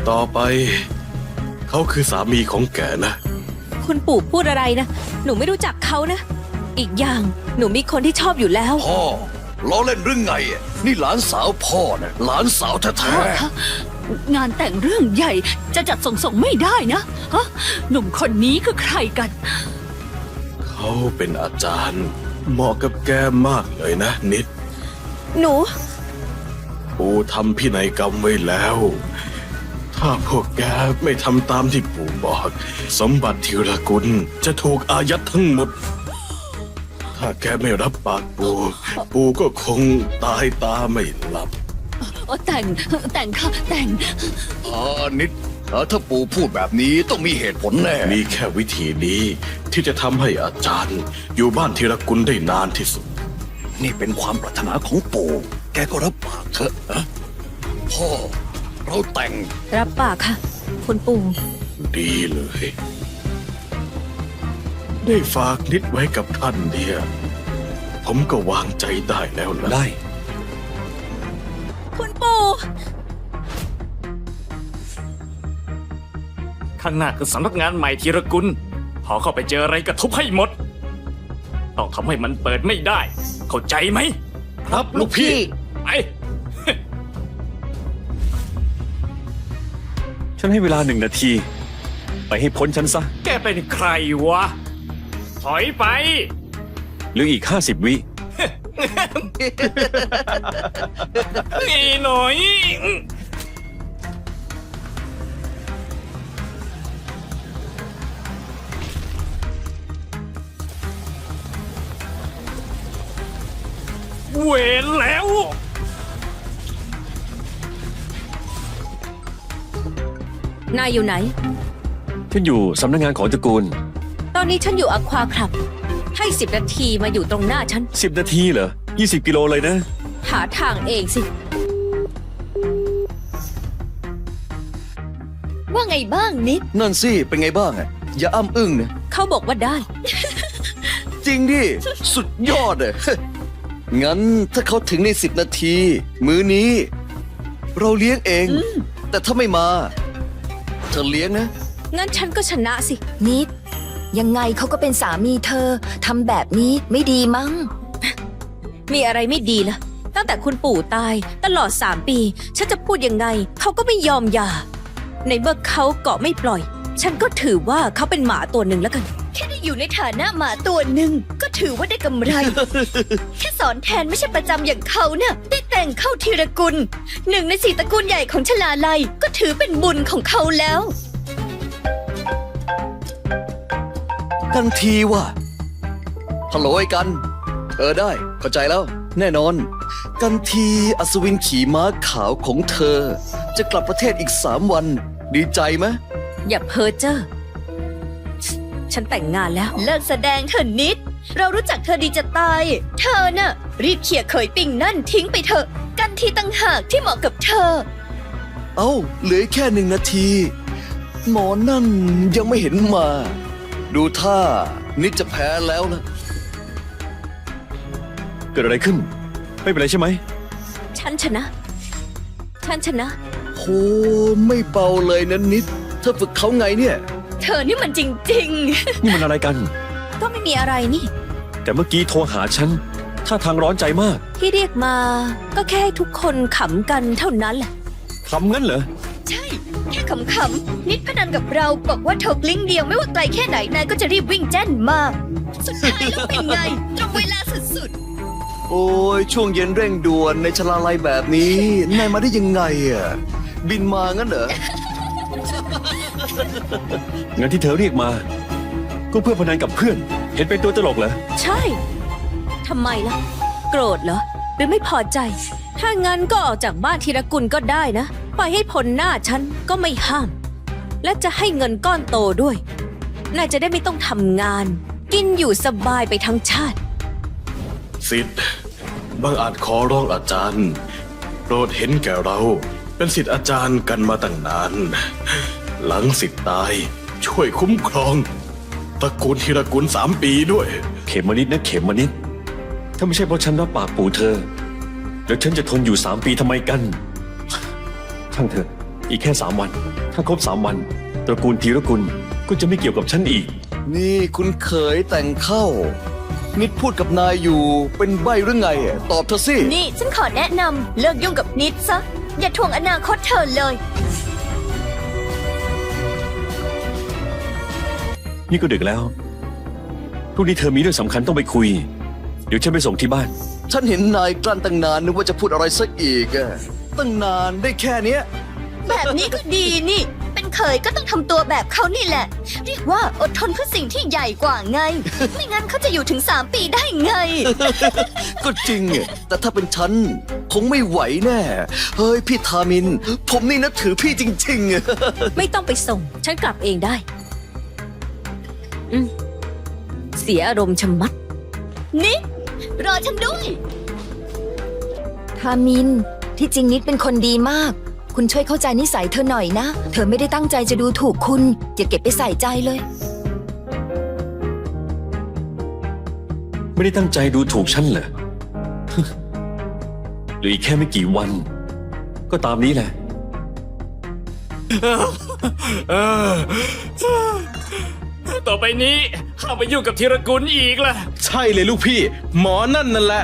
ต่อไป เขาคือสามีของแกนะ คุณปู่พูดอะไรนะ หนูไม่รู้จักเขานะ อีกอย่างหนูมีคนที่ชอบอยู่แล้ว พ่อล้อเล่นเรื่องไง นี่หลานสาวพ่อนะหลานสาวแท้ งานแต่งเรื่องใหญ่จะจัดส่งไม่ได้นะฮะหนุ่มคนนี้คือใครกัน เขาเป็นอาจารย์เหมาะกับแกมากเลยนะนิด หนู ปู่ทำพินัยกรรมไว้แล้ว ถ้าพวกแกไม่ทำตามที่ปู่บอก สมบัติธีรกุลจะถูกอายัดทั้งหมด ถ้าแกไม่รับปากปู่ก็คงตายตาไม่หลับ แต่งค่ะแต่ง นิดถ้าปู่พูดแบบนี้ต้องมีเหตุผลแน่ มีแค่วิธีนี้ที่จะทำให้อาจารย์ อยู่บ้านธีรกุลได้นานที่สุด นี่เป็นความปรารถนาของปู่แกก็รับปากเถอะนะพ่อเราแต่ง รับปากค่ะ คุณปู่ ดีเลย ได้ฝากนิดไว้กับท่านเนี่ย ผมก็วางใจได้แล้วนะ ได้ คุณปู่ ข้างหน้าคือสำนักงานใหม่ธีรกุลพอเข้าไปเจออะไรก็ทุบให้หมด ต้องทำให้มันเปิดไม่ได้ เข้าใจไหม ครับลูกพี่ ไป ฉันให้เวลา1 นาที ไปให้พ้นฉันซะ แกเป็นใครวะ ถอยไป หรืออีก50 วิ นี่หน่อย เวรแล้ว นายอยู่ไหน ฉันอยู่สำนักงานของตระกูล ตอนนี้ฉันอยู่อควาครับ ให้10 นาทีมาอยู่ตรงหน้าฉัน 10 นาทีเหรอ 20 กิโลเลยนะ หาทางเองสิ ว่าไงบ้างนิด นั่นสิเป็นไงบ้างอย่าอ้ำอึ้งนะ เขาบอกว่าได้ จริงดิ สุดยอดเลย งั้นถ้าเขาถึงใน10 นาที มื้อนี้ เราเลี้ยงเอง แต่ถ้าไม่มาเธอเลี้ยงนะ งั้นฉันก็ชนะสิ นิด ยังไงเขาก็เป็นสามีเธอทำแบบนี้ไม่ดีมั้ง มีอะไรไม่ดีล่ะ ตั้งแต่คุณปู่ตายตลอด3 ปี ฉันจะพูดยังไง เขาก็ไม่ยอมหย่า ในเมื่อเขาเกาะไม่ปล่อย ฉันก็ถือว่าเขาเป็นหมาตัวหนึ่งแล้วกัน แค่ได้อยู่ในฐานะหมาตัวหนึ่งก็ถือว่าได้กำไร แค่สอนแทนไม่ใช่ประจำอย่างเขาเนี่ยได้แต่งเข้าธีรกุล1 ใน 4ตระกูลใหญ่ของชลาลัยก็ถือเป็นบุญของเขาแล้ว กันทีว่ะฮัลโหลไอ้กัน ได้เข้าใจแล้ว แน่นอน กันทีอัศวินขี่ม้าขาวของเธอ จะกลับประเทศอีก3 วัน ดีใจไหม อย่าเพ้อเจ้อฉันแต่งงานแล้ว เลิกแสดงเถอะนิด เรารู้จักเธอดีจะตาย เธอน่ะรีบเขี่ยเขยปิ่งนั่นทิ้งไปเถอะ กันทีตั้งหากที่เหมาะกับเธอ เอ้าเหลือแค่1 นาที หมอนั่นยังไม่เห็นมา ดูท่านิดจะแพ้แล้วนะ เกิดอะไรขึ้น ไม่เป็นไรใช่ไหม ฉันชนะ ฉันชนะ โหไม่เบาเลยนะนิด เธอฝึกเขาไงเนี่ย เธอนี่มันจริง นี่มันอะไรกัน ก็ไม่มีอะไรนี่ แต่เมื่อกี้โทรหาฉันท่าทางร้อนใจมาก ที่เรียกมาก็แค่ให้ทุกคนขำกันเท่านั้นแหละ ทำงั้นเหรอ ๆ ใช่ แค่ขำๆ นิดพนันกับเราบอกว่าเธอกลิ้งเดียวไม่ว่าไกลแค่ไหนนายก็จะรีบวิ่งแจ้นมา สุดท้ายแล้วเป็นไง ตรงเวลาสุด โอ้ยช่วงเย็นเร่งด่วนในชลาลัยแบบนี้นายมาได้ยังไงบินมางั้นเหรอ งั้นที่เธอเรียกมา ก็เพื่อพนันกับเพื่อน เห็นเป็นตัวตลกเหรอ ใช่ ทำไมล่ะ โกรธเหรอ หรือไม่พอใจ ถ้างั้นก็ออกจากบ้านธีรกุลก็ได้นะ ปล่อยให้พ้นหน้าฉันก็ไม่ห้าม และจะให้เงินก้อนโตด้วย นายจะได้ไม่ต้องทำงาน กินอยู่สบายไปทั้งชาติ สิทธิ์บางอาจขอร้องอาจารย์ โปรดเห็นแก่เรา เป็นศิษย์อาจารย์กันมาตั้งนาน หลังสิทธิ์ตาย ช่วยคุ้มครองตระกูลธีรกุล3 ปีด้วย เขมมานิดนะเขมมานิด ถ้าไม่ใช่เพราะฉันรับปากปู่เธอ แล้วฉันจะทนอยู่3 ปีทำไมกัน ช่างเถอะ อีกแค่3 วัน ถ้าครบ3 วัน ตระกูลธีรกุลก็จะไม่เกี่ยวกับฉันอีก นี่คุณเขยแต่งเข้า นิดพูดกับนายอยู่เป็นใบหรือไงตอบเธอสิ ๆ นี่ฉันขอแนะนำเลิกยุ่งกับนิดซะ อย่าทวงอนาคตเธอเลย นี่ก็ดึกแล้วพรุ่งนี้เธอมีเรื่องสำคัญต้องไปคุย เดี๋ยวฉันไปส่งที่บ้าน ฉันเห็นนายกลั้นตั้งนานนึกว่าจะพูดอะไรสักอีกอะตั้งนานได้แค่เนี้ย แบบนี้ก็ดีนี่ เป็นเขยก็ต้องทำตัวแบบเขานี่แหละ เรียกว่าอดทนเพื่อสิ่งที่ใหญ่กว่าไง ไม่งั้นเขาจะอยู่ถึง 3 ปีได้ไง ก็จริงอะแต่ถ้าเป็นฉันคงไม่ไหวแน่ เฮ้ยพี่ทามิน ผมนี่นับถือพี่จริงๆอะ ไม่ต้องไปส่ง ฉันกลับเองได้ เสียอารมณ์ชะมัด นิดรอฉันด้วย ทามิน ที่จริงนิดเป็นคนดีมาก คุณช่วยเข้าใจนิสัยเธอหน่อยนะ เธอไม่ได้ตั้งใจจะดูถูกคุณ อย่าเก็บไปใส่ใจเลย ไม่ได้ตั้งใจดูถูกฉันเหรอ เหลืออีกแค่ไม่กี่วัน ก็ตามนี้แหละ ต่อไปนี้ห้ามไปยุ่งกับธีรกุลอีกล่ะ ใช่เลยลูกพี่ หมอนั่นแหละ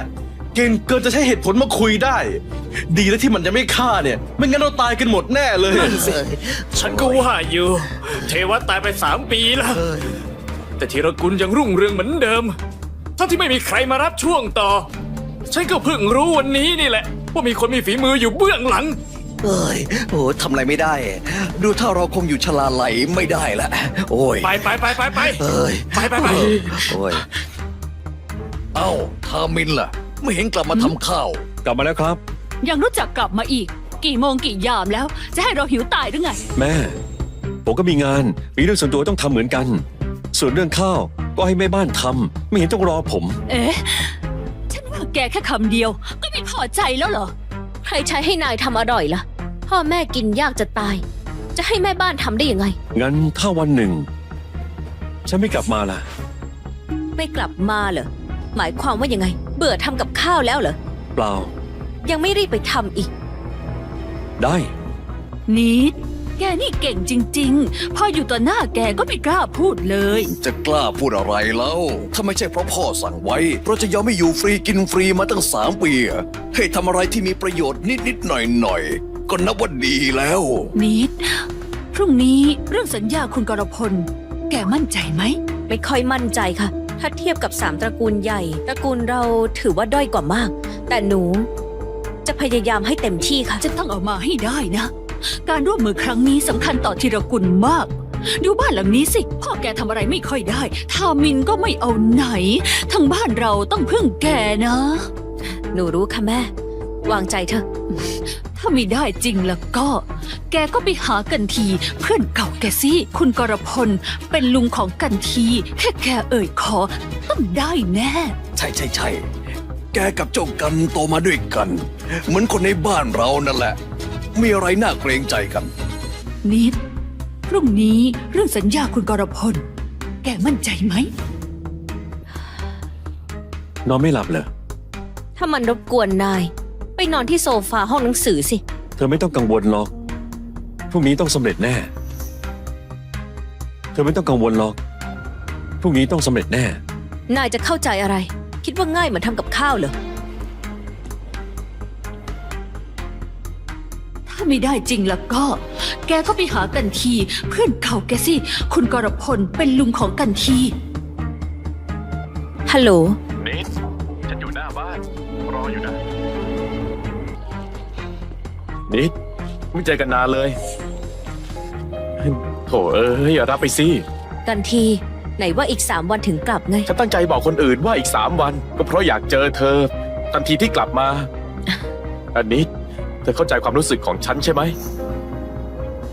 เก่งเกินจะใช้เหตุผลมาคุยได้ ดีแล้วที่มันจะไม่ฆ่าเนี่ย ไม่งั้นเราตายกันหมดแน่เลย ฉันก็ว่าอยู่ เทวะตายไป3 ปีแล้ว แต่ธีรกุลยังรุ่งเรืองเหมือนเดิมทั้งที่ไม่มีใครมารับช่วงต่อ ฉันก็เพิ่งรู้วันนี้นี่แหละ ว่ามีคนมีฝีมืออยู่เบื้องหลัง เอ้ยโอ้ทำอะไรไม่ได้ ดูถ้าเราคงอยู่ชลาไหลไม่ได้ละโอ้ย ไปเอ้ย ไป โอ้ยเอ้าทามินล่ะ ไม่เห็นกลับมาทำข้าว กลับมาแล้วครับ ยังรู้จักกลับมาอีก กี่โมงกี่ยามแล้ว จะให้เราหิวตายหรือไง แม่ ผมก็มีงาน มีเรื่องส่วนตัวต้องทำเหมือนกัน ส่วนเรื่องข้าวก็ให้แม่บ้านทำไม่เห็นต้องรอผม เอ๊ะ ฉันว่าแกแค่คำเดียว ก็ไม่พอใจแล้วเหรอ ใครใช้ให้นายทำอร่อยล่ะ พ่อแม่กินยากจะตาย จะให้แม่บ้านทำได้ยังไง งั้นถ้าวันหนึ่ง ฉันไม่กลับมาล่ะ ไม่กลับมาเหรอ หมายความว่ายังไง เบื่อทำกับข้าวแล้วเหรอ เปล่า ยังไม่รีบไปทำอีก ได้ นิด แกนี่เก่งจริงๆ พออยู่ต่อหน้าแกก็ไม่กล้าพูดเลย จะกล้าพูดอะไรแล้วถ้าไม่ใช่เพราะพ่อสั่งไว้เราจะยอมไม่อยู่ฟรีกินฟรีมาตั้ง3 ปีอะให้ทำอะไรที่มีประโยชน์นิดๆหน่อยๆก็นับว่าดีแล้ว นิด พรุ่งนี้เรื่องสัญญาคุณกรพล แกมั่นใจไหม ไม่ค่อยมั่นใจค่ะ ถ้าเทียบกับ3 ตระกูลใหญ่ ตระกูลเราถือว่าด้อยกว่ามาก แต่หนูจะพยายามให้เต็มที่ค่ะ จะต้องเอามาให้ได้นะ การร่วมมือครั้งนี้สำคัญต่อธีรกุลมาก ดูบ้านหลังนี้สิ พ่อแกทำอะไรไม่ค่อยได้ ทามินก็ไม่เอาไหน ทั้งบ้านเราต้องพึ่งแกนะ หนูรู้ค่ะแม่ วางใจเถอะ ถ้าไม่ได้จริงแล้วก็ แกก็ไปหากันที เพื่อนเก่าแกสิคุณกรพลเป็นลุงของกันที แค่แกเอ่ยขอต้องได้แน่ ใช่แกกับเจ้ากันโตมาด้วยกัน เหมือนคนในบ้านเรานั่นแหละ มีอะไรน่าเกรงใจกัน นิด พรุ่งนี้เรื่องสัญญาคุณกรพล แกมั่นใจไหม นอนไม่หลับเหรอ ถ้ามันรบกวนนาย ไปนอนที่โซฟาห้องหนังสือสิ เธอไม่ต้องกังวลหรอก พรุ่งนี้ต้องสำเร็จแน่ เธอไม่ต้องกังวลหรอก พรุ่งนี้ต้องสำเร็จแน่ นายจะเข้าใจอะไร คิดว่าง่ายเหมือนทำกับข้าวเหรอ ถ้าไม่ได้จริงแล้วก็ แกก็ไปหากันที เพื่อนเก่าแกสิ คุณกรพลเป็นลุงของกันที ฮัลโหล นิด ฉันอยู่หน้าบ้าน รออยู่นะ นิด ไม่เจอกันนานเลย โถเอ้ยรับไปสิ กันที ไหนว่าอีก3 วันถึงกลับไง ฉันตั้งใจบอกคนอื่นว่าอีก3 วัน ก็เพราะอยากเจอเธอ ทันทีที่กลับมา อันนี้เธอเข้าใจความรู้สึกของฉันใช่ไหม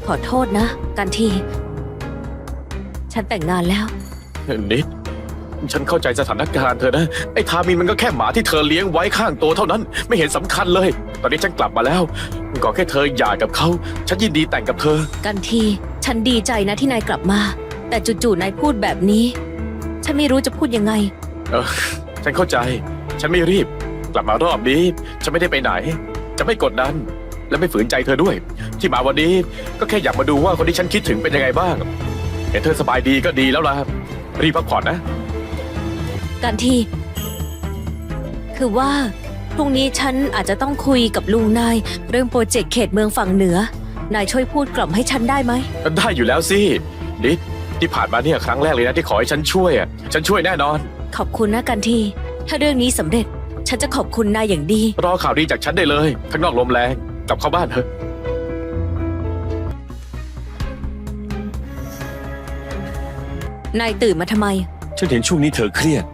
ขอโทษนะ กันที ฉันแต่งงานแล้ว นิด ฉันเข้าใจสถานการณ์เธอนะ ไอ้ทามินมันก็แค่หมาที่เธอเลี้ยงไว้ข้างตัวเท่านั้น ไม่เห็นสำคัญเลย ตอนนี้ฉันกลับมาแล้วก็แค่เธอหย่ากับเขา ฉันยินดีแต่งกับเธอ กันที ฉันดีใจนะที่นายกลับมา แต่จู่ๆนายพูดแบบนี้ ฉันไม่รู้จะพูดยังไง ฉันเข้าใจ ฉันไม่รีบ กลับมารอบนี้ ฉันไม่ได้ไปไหน จะไม่กดดัน และไม่ฝืนใจเธอด้วย ที่มาวันนี้ก็แค่อยากมาดูว่าคนที่ฉันคิดถึงเป็นยังไงบ้าง เห็นเธอสบายดีก็ดีแล้วล่ะ รีบพักผ่อนนะ กันที คือว่า พรุ่งนี้ฉันอาจจะต้องคุยกับลุงนายเรื่องโปรเจกต์เขตเมืองฝั่งเหนือ นายช่วยพูดกล่อมให้ฉันได้ไหม ได้อยู่แล้วสินิดที่ผ่านมาเนี่ยครั้งแรกเลยนะที่ขอให้ฉันช่วยอ่ะฉันช่วยแน่นอน ขอบคุณนะกันทีถ้าเรื่องนี้สำเร็จ ฉันจะขอบคุณนายอย่างดี รอข่าวดีจากฉันได้เลยข้างนอกลมแรงกลับเข้าบ้านเถอะ นายตื่นมาทำไม ฉันเห็นช่วงนี้เธอเครียด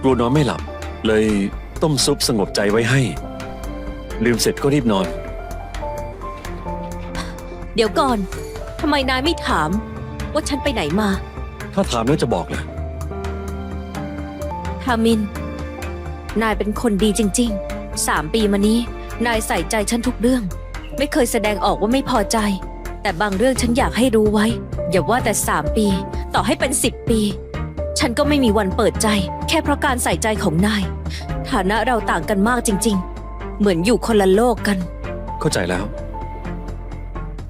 กลัวนอนไม่หลับ เลยต้มซุปสงบใจไว้ให้ ลืมเสร็จก็รีบนอน เดี๋ยวก่อนทำไมนายไม่ถาม ว่าฉันไปไหนมา ถ้าถามแล้วจะบอกนะ ทามิน นายเป็นคนดีจริงๆ3 ปีมานี้ นายใส่ใจฉันทุกเรื่อง ไม่เคยแสดงออกว่าไม่พอใจ แต่บางเรื่องฉันอยากให้รู้ไว้ อย่าว่าแต่3 ปี ต่อให้เป็น10 ปี ฉันก็ไม่มีวันเปิดใจ แค่เพราะการใส่ใจของนาย ฐานะเราต่างกันมากจริงๆ เหมือนอยู่คนละโลกกัน เข้าใจแล้ว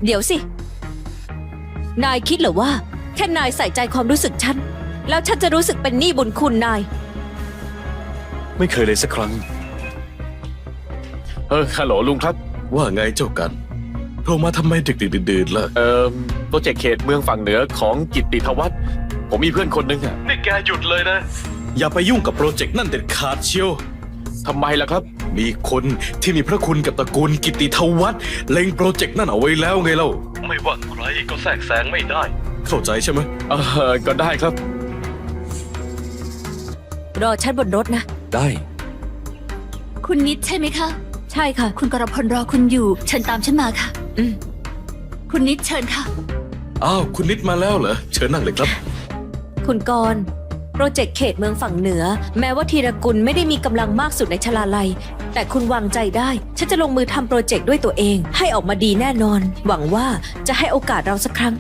เดี๋ยวสิ นายคิดเหรอว่า แค่นายใส่ใจความรู้สึกฉัน แล้วฉันจะรู้สึกเป็นหนี้บุญคุณนาย ไม่เคยเลยสักครั้ง ฮัลโหลลุงครับ ว่าไงเจ้ากันโทรมาทำไมดึกดื่นๆล่ะ โปรเจกต์เขตเมืองฝั่งเหนือของกิตติทวัฒน์ผมมีเพื่อนคนหนึ่งอ่ะ นี่แกหยุดเลยนะ อย่าไปยุ่งกับโปรเจกต์นั่นเด็ดขาดเชียว ทำไมล่ะครับ มีคนที่มีพระคุณกับตระกูลกิตติทวัฒน์เล็งโปรเจกต์นั่นเอาไว้แล้วไงเล่า ไม่ว่าใครก็แทรกแซงไม่ได้ เข้าใจใช่ไหม ก็ได้ครับ รอฉันบนรถนะ ได้ คุณนิดใช่ไหมคะ ใช่ค่ะ คุณกรพลรอคุณอยู่ เชิญตามฉันมาค่ะ คุณนิดเชิญค่ะ อ้าวคุณนิดมาแล้วเหรอเชิญนั่งเลยครับ คุณกรณ์โปรเจกต์เขตเมืองฝั่งเหนือ แม้ว่าธีรกุลไม่ได้มีกำลังมากสุดในชลาลัย แต่คุณวางใจได้ ฉันจะลงมือทำโปรเจกต์ด้วยตัวเอง ให้ออกมาดีแน่นอน หวังว่าจะให้โอกาสเราสักครั้ง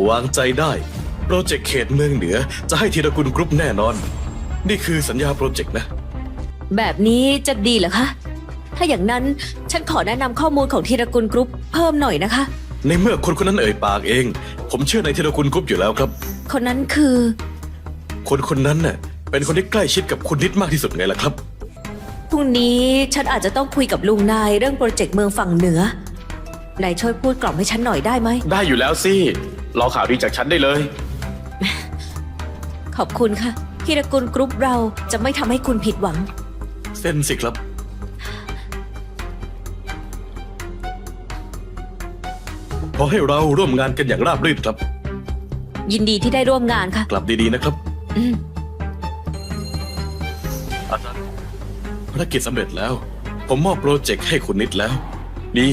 วางใจได้โปรเจกต์เขตเมืองเหนือจะให้ธีรกุลกรุ๊ปแน่นอน นี่คือสัญญาโปรเจกต์นะ แบบนี้จะดีเหรอคะ ถ้าอย่างนั้นฉันขอแนะนำข้อมูลของธีรกุลกรุ๊ปเพิ่มหน่อยนะคะ ในเมื่อคนคนนั้นเอ่ยปากเอง ผมเชื่อในธีรกุลกรุ๊ปอยู่แล้วครับ คนนั้นคือ คนคนนั้นน่ะเป็นคนที่ใกล้ชิดกับคุณนิดมากที่สุดไงล่ะครับ พรุ่งนี้ฉันอาจจะต้องคุยกับลุงนายเรื่องโปรเจกต์เมืองฝั่งเหนือ นายช่วยพูดกล่อมให้ฉันหน่อยได้ไหม ได้อยู่แล้วสิรอข่าวดีจากฉันได้เลย ขอบคุณค่ะธีรกุลกรุ๊ปเราจะไม่ทำให้คุณผิดหวัง เส้นสิครับ ขอให้เราร่วมงานกันอย่างราบรื่นครับ ยินดีที่ได้ร่วมงานค่ะ กลับดีๆนะครับ อาจารย์ภารกิจสำเร็จแล้ว ผมมอบโปรเจกต์ให้คุณนิดแล้ว ดี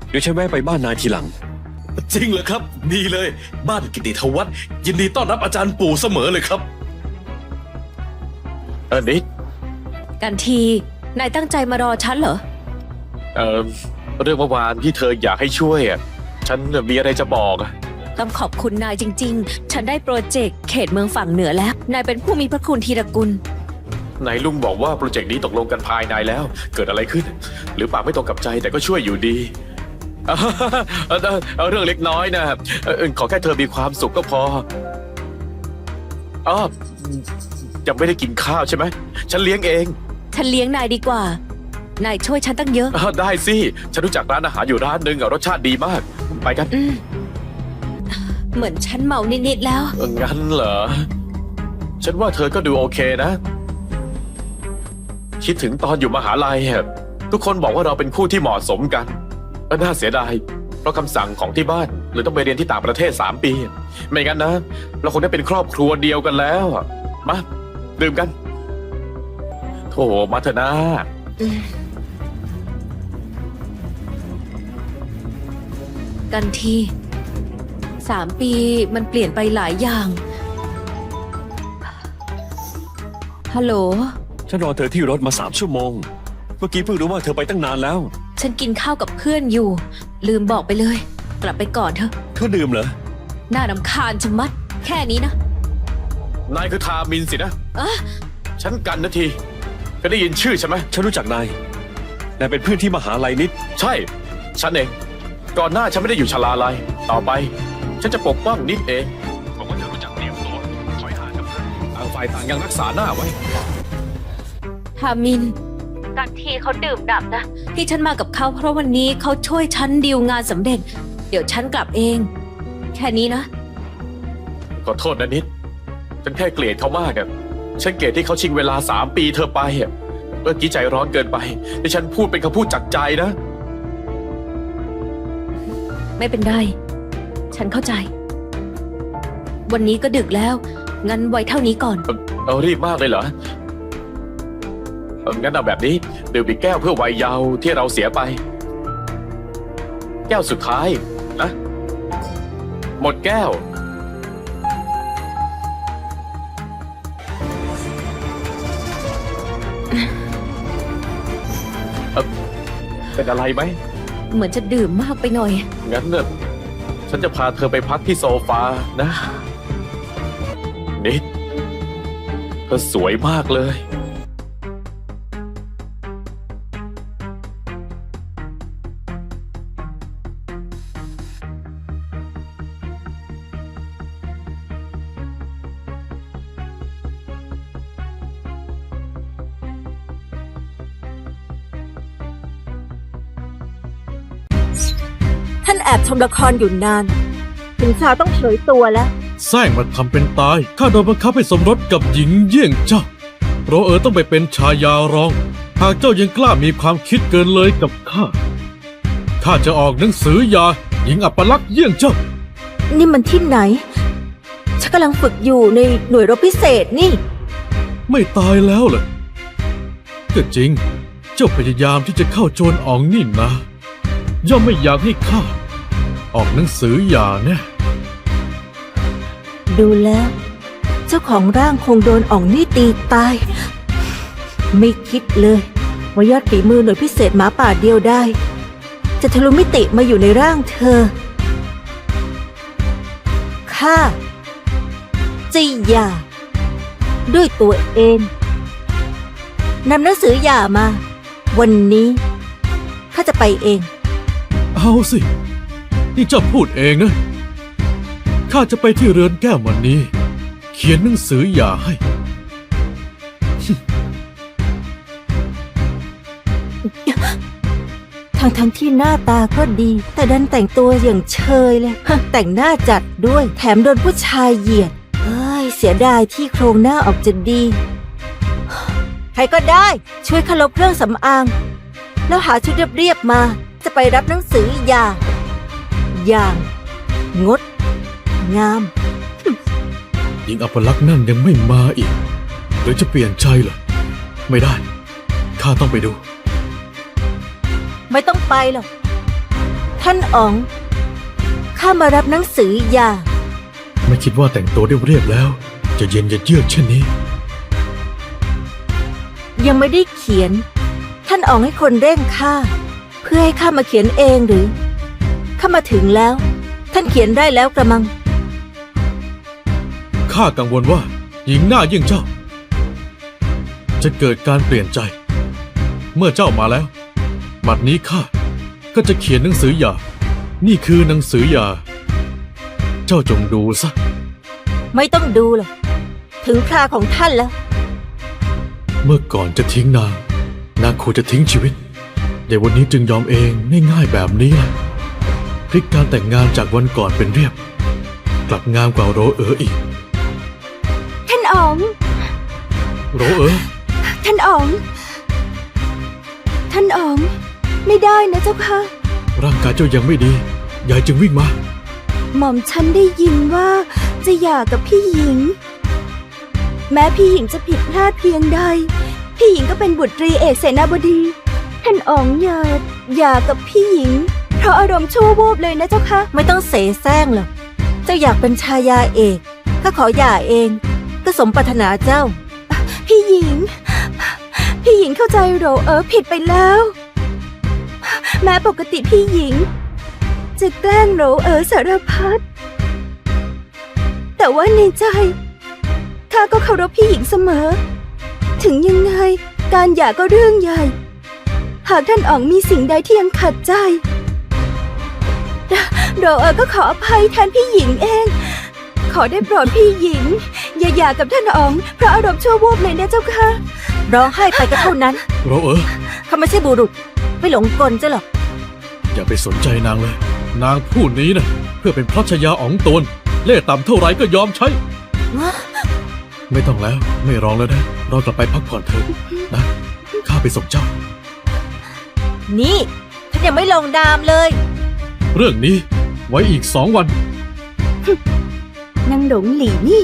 เดี๋ยวฉันแวะไปบ้านนายทีหลัง จริงเหรอครับ ดีเลย บ้านกิติทวัฒน์ยินดีต้อนรับอาจารย์ปู่เสมอเลยครับ นิด กันทีนายตั้งใจมารอฉันเหรอ เรื่องเมื่อวานที่เธออยากให้ช่วยอ่ะฉันมีอะไรจะบอกอ่ะ ต้องขอบคุณนายจริงๆ ฉันได้โปรเจกต์เขตเมืองฝั่งเหนือแล้ว นายเป็นผู้มีพระคุณธีรกุล ไหนลุงบอกว่าโปรเจกต์นี้ตกลงกันภายในแล้ว เกิดอะไรขึ้น หรือปากไม่ตรงกับใจแต่ก็ช่วยอยู่ดี เรื่องเล็กน้อยนะขอแค่เธอมีความสุขก็พอยังไม่ได้กินข้าวใช่ไหมฉันเลี้ยงเอง ฉันเลี้ยงนายดีกว่า นายช่วยฉันตั้งเยอะ ได้สิฉันรู้จักร้านอาหารอยู่ร้านหนึ่งรสชาติดีมากไปกัน เหมือนฉันเมานิดๆแล้ว งั้นเหรอฉันว่าเธอก็ดูโอเคนะ คิดถึงตอนอยู่มหาลัยทุกคนบอกว่าเราเป็นคู่ที่เหมาะสมกันน่าเสียดายเพราะคำสั่งของที่บ้านเลยต้องไปเรียนที่ต่างประเทศ3 ปีไม่งั้นนะเราคงได้เป็นครอบครัวเดียวกันแล้วมาดื่มกันโถมาเถอะนะกันที3 ปีมันเปลี่ยนไปหลายอย่าง ฮัลโหล ฉันรอเธอที่รถมา3 ชั่วโมง เมื่อกี้เพิ่งรู้ว่าเธอไปตั้งนานแล้ว ฉันกินข้าวกับเพื่อนอยู่ ลืมบอกไปเลย กลับไปก่อนเถอะ เธอดื่มเหรอ น่ารำคาญชะมัด แค่นี้นะ นายคือทามินสินะฉันกันนาทีก็ได้ยินชื่อใช่ไหม ฉันรู้จักนาย นายเป็นเพื่อนที่มหาลัยนิด ใช่ฉันเองก่อนหน้าฉันไม่ได้อยู่ชลาลัยต่อไปฉันจะปกป้องนิดเองบอกว่าจะรู้จักเตรียมตัวถอยห่างกับเพื่อนต่างฝ่ายต่างยังรักษาหน้าไว้ ทามินกันทีเขาดื่มด่ำนะที่ฉันมากับเขาเพราะวันนี้เขาช่วยฉันดีลงานสำเร็จเดี๋ยวฉันกลับเอง แค่นี้นะ ขอโทษนะนิด ฉันแค่เกลียดเขามากอะฉันเกลียดที่เขาชิงเวลา3 ปีเธอไปอะเมื่อกี้ใจร้อนเกินไปที่ฉันพูดเป็นคำพูดจากใจนะ ไม่เป็นไรฉันเข้าใจ วันนี้ก็ดึกแล้วงั้นไว้เท่านี้ก่อน เอารีบมากเลยเหรองั้นเอาแบบนี้ดื่มอีกแก้วเพื่อวัยเยาว์ที่เราเสียไป แก้วสุดท้ายนะหมดแก้วเป็นอะไรไหม เหมือนจะดื่มมากไปหน่อย งั้นเนี่ยฉันจะพาเธอไปพักที่โซฟานะนิดเธอสวยมากเลย ท่านแอบชมละครอยู่นาน ถึงคราวต้องเผยตัวแล้ว แซงมาทำเป็นตาย ข้าโดนบังคับให้สมรสกับหญิงเยี่ยงเจ้าโรต้องไปเป็นชายารอง หากเจ้ายังกล้ามีความคิดเกินเลยกับข้าจะออกหนังสือหย่าหญิงอัปลักษณ์เยี่ยงเจ้า นี่มันที่ไหน ฉันกำลังฝึกอยู่ในหน่วยรบพิเศษนี่ ไม่ตายแล้วเหรอก็จริง เจ้าพยายามที่จะเข้าโจรอ๋องนี่นะย่อมไม่อยากให้ข้าออกหนังสือหย่าแน่ ดูแล้ว เจ้าของร่างคงโดนอ่องนี่ตีตาย ไม่คิดเลยว่ายอดฝีมือหน่วยพิเศษหมาป่าเดียวได้ จะทะลุมิติมาอยู่ในร่างเธอ ข้าจะหย่าด้วยตัวเองนำหนังสือหย่ามา วันนี้ข้าจะไปเอง เอาสินี่เจ้าพูดเองนะข้าจะไปที่เรือนแก้ววันนี้ เขียนหนังสือหย่าให้ ทั้งที่หน้าตาก็ดี แต่ดันแต่งตัวอย่างเชยเลย แต่งหน้าจัดด้วยแถมโดนผู้ชายเหยียดเสียดายที่โครงหน้าออกจะดี ใครก็ได้ช่วยขลบเครื่องสำอาง แล้วหาชุดเรียบๆมาจะไปรับหนังสืออย่างงดงาม หญิงอัปลักษณ์นั่นยังไม่มาอีกหรือจะเปลี่ยนใจเหรอไม่ได้ข้าต้องไปดู ไม่ต้องไปหรอกท่านอ๋องข้ามารับหนังสือหย่า ไม่คิดว่าแต่งตัวเรียบๆแล้ว จะเย็นจะเยือกเช่นนี้ ยังไม่ได้เขียน ท่านอ๋องให้คนเร่งข้าเพื่อให้ข้ามาเขียนเองหรือข้ามาถึงแล้ว ท่านเขียนได้แล้วกระมัง ข้ากังวลว่าหญิงหน้าเยี่ยงเจ้า จะเกิดการเปลี่ยนใจ เมื่อเจ้ามาแล้วบัดนี้ข้าก็จะเขียนหนังสือหย่านี่คือหนังสือหย่าเจ้าจงดูซะ ไม่ต้องดูหรอกถึงคราของท่านแล้ว เมื่อก่อนจะทิ้งนางควรจะทิ้งชีวิตแต่วันนี้จึงยอมเองง่ายๆแบบนี้ล่ะพลิกการแต่งงานจากวันก่อนเป็นเรียบ กลับงามกว่าโรอีก ท่านอ๋อง โรท่านอ๋องไม่ได้นะเจ้าค่ะ ร่างกายเจ้ายังไม่ดียายจึงวิ่งมา หม่อมฉันได้ยินว่าจะหย่ากับพี่หญิง แม้พี่หญิงจะผิดพลาดเพียงใดพี่หญิงก็เป็นบุตรีเอกเสนาบดีท่านอ๋องอย่ากับพี่หญิงเพราะอารมณ์ชั่ววูบเลยนะเจ้าค่ะไม่ต้องเสแสร้งหรอกเจ้าอยากเป็นชายาเอกข้าขอหย่าเองก็สมปรารถนาเจ้าพี่หญิงเข้าใจโรผิดไปแล้วแม้ปกติพี่หญิงจะแกล้งโรสารพัดแต่ว่าในใจข้าก็เคารพพี่หญิงเสมอถึงยังไงการหย่าก็เรื่องใหญ่หากท่านอ๋องมีสิ่งใดที่ยังขัดใจโรก็ขออภัยแทนพี่หญิงเองขอได้โปรดพี่หญิงอย่าหย่ากับท่านอ๋องเพราะอารมณ์ชั่ววูบเลยนะเจ้าค่ะ ร้องไห้ไปก็เท่านั้น เราเขาไม่ใช่บุรุษ ไม่หลงกลจะหรอก อย่าไปสนใจนางเลย นางผู้นี้นะเพื่อเป็นพระชายาอ๋องตวนเล่ห์ต่ำเท่าไรก็ยอมใช้ ไม่ต้องแล้ว ไม่ร้องแล้วนะ เรากลับไปพักผ่อนเถอะนะ ข้าไปส่งเจ้า นี่ท่านยังไม่ลงนามเลย เรื่องนี้ไว้อีก2 วัน นางหลงหลี่นี่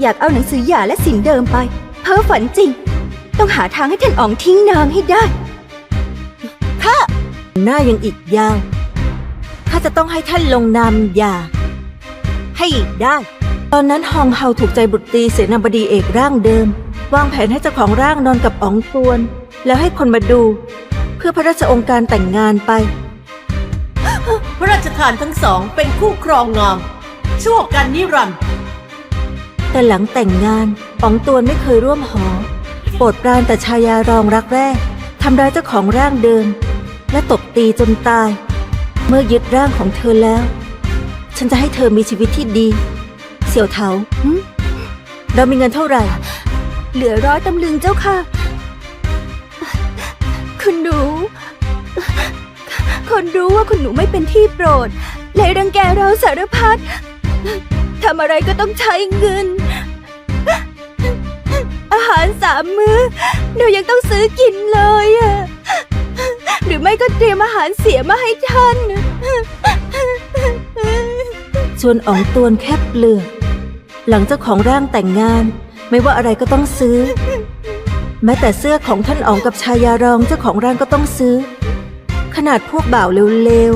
อยากเอาหนังสือหย่าและสินเดิมไป เพ้อฝันจริง ต้องหาทางให้ท่านอ๋องทิ้งนางให้ได้ข้าหน้ายังอีกยาวข้าจะต้องให้ท่านลงนามหย่าให้อีกได้ ตอนนั้นฮองเฮาถูกใจบุตรีเสนาบดีเอกร่างเดิม วางแผนให้เจ้าของร่างนอนกับอ๋องตวน แล้วให้คนมาดู เพื่อพระราชองค์การแต่งงานไป พระราชทานทั้งสองเป็นคู่ครองงามชั่วกันนิรันดร์ แต่หลังแต่งงานอ๋องตวนไม่เคยร่วมหอ โปรดปรานแต่ชายารองรักแรกทำร้ายเจ้าของร่างเดิม และตบตีจนตาย เมื่อยึดร่างของเธอแล้ว ฉันจะให้เธอมีชีวิตที่ดี เสี่ยวเถาเรามีเงินเท่าไหร่ เหลือ100 ตำลึงเจ้าค่ะ คุณหนู คนรู้ว่าคุณหนูไม่เป็นที่โปรดเลยรังแกเราสารพัดทำอะไรก็ต้องใช้เงิน อาหาร3 มื้อเรายังต้องซื้อกินเลยอะหรือไม่ก็เตรียมอาหารเสียมาให้ท่านชวนอ๋องตวนแคบเปลือกหลังเจ้าของร่างแต่งงานไม่ว่าอะไรก็ต้องซื้อ แม้แต่เสื้อของท่านอ๋องกับชายารองเจ้าของร่างก็ต้องซื้อ ขนาดพวกบ่าวเลว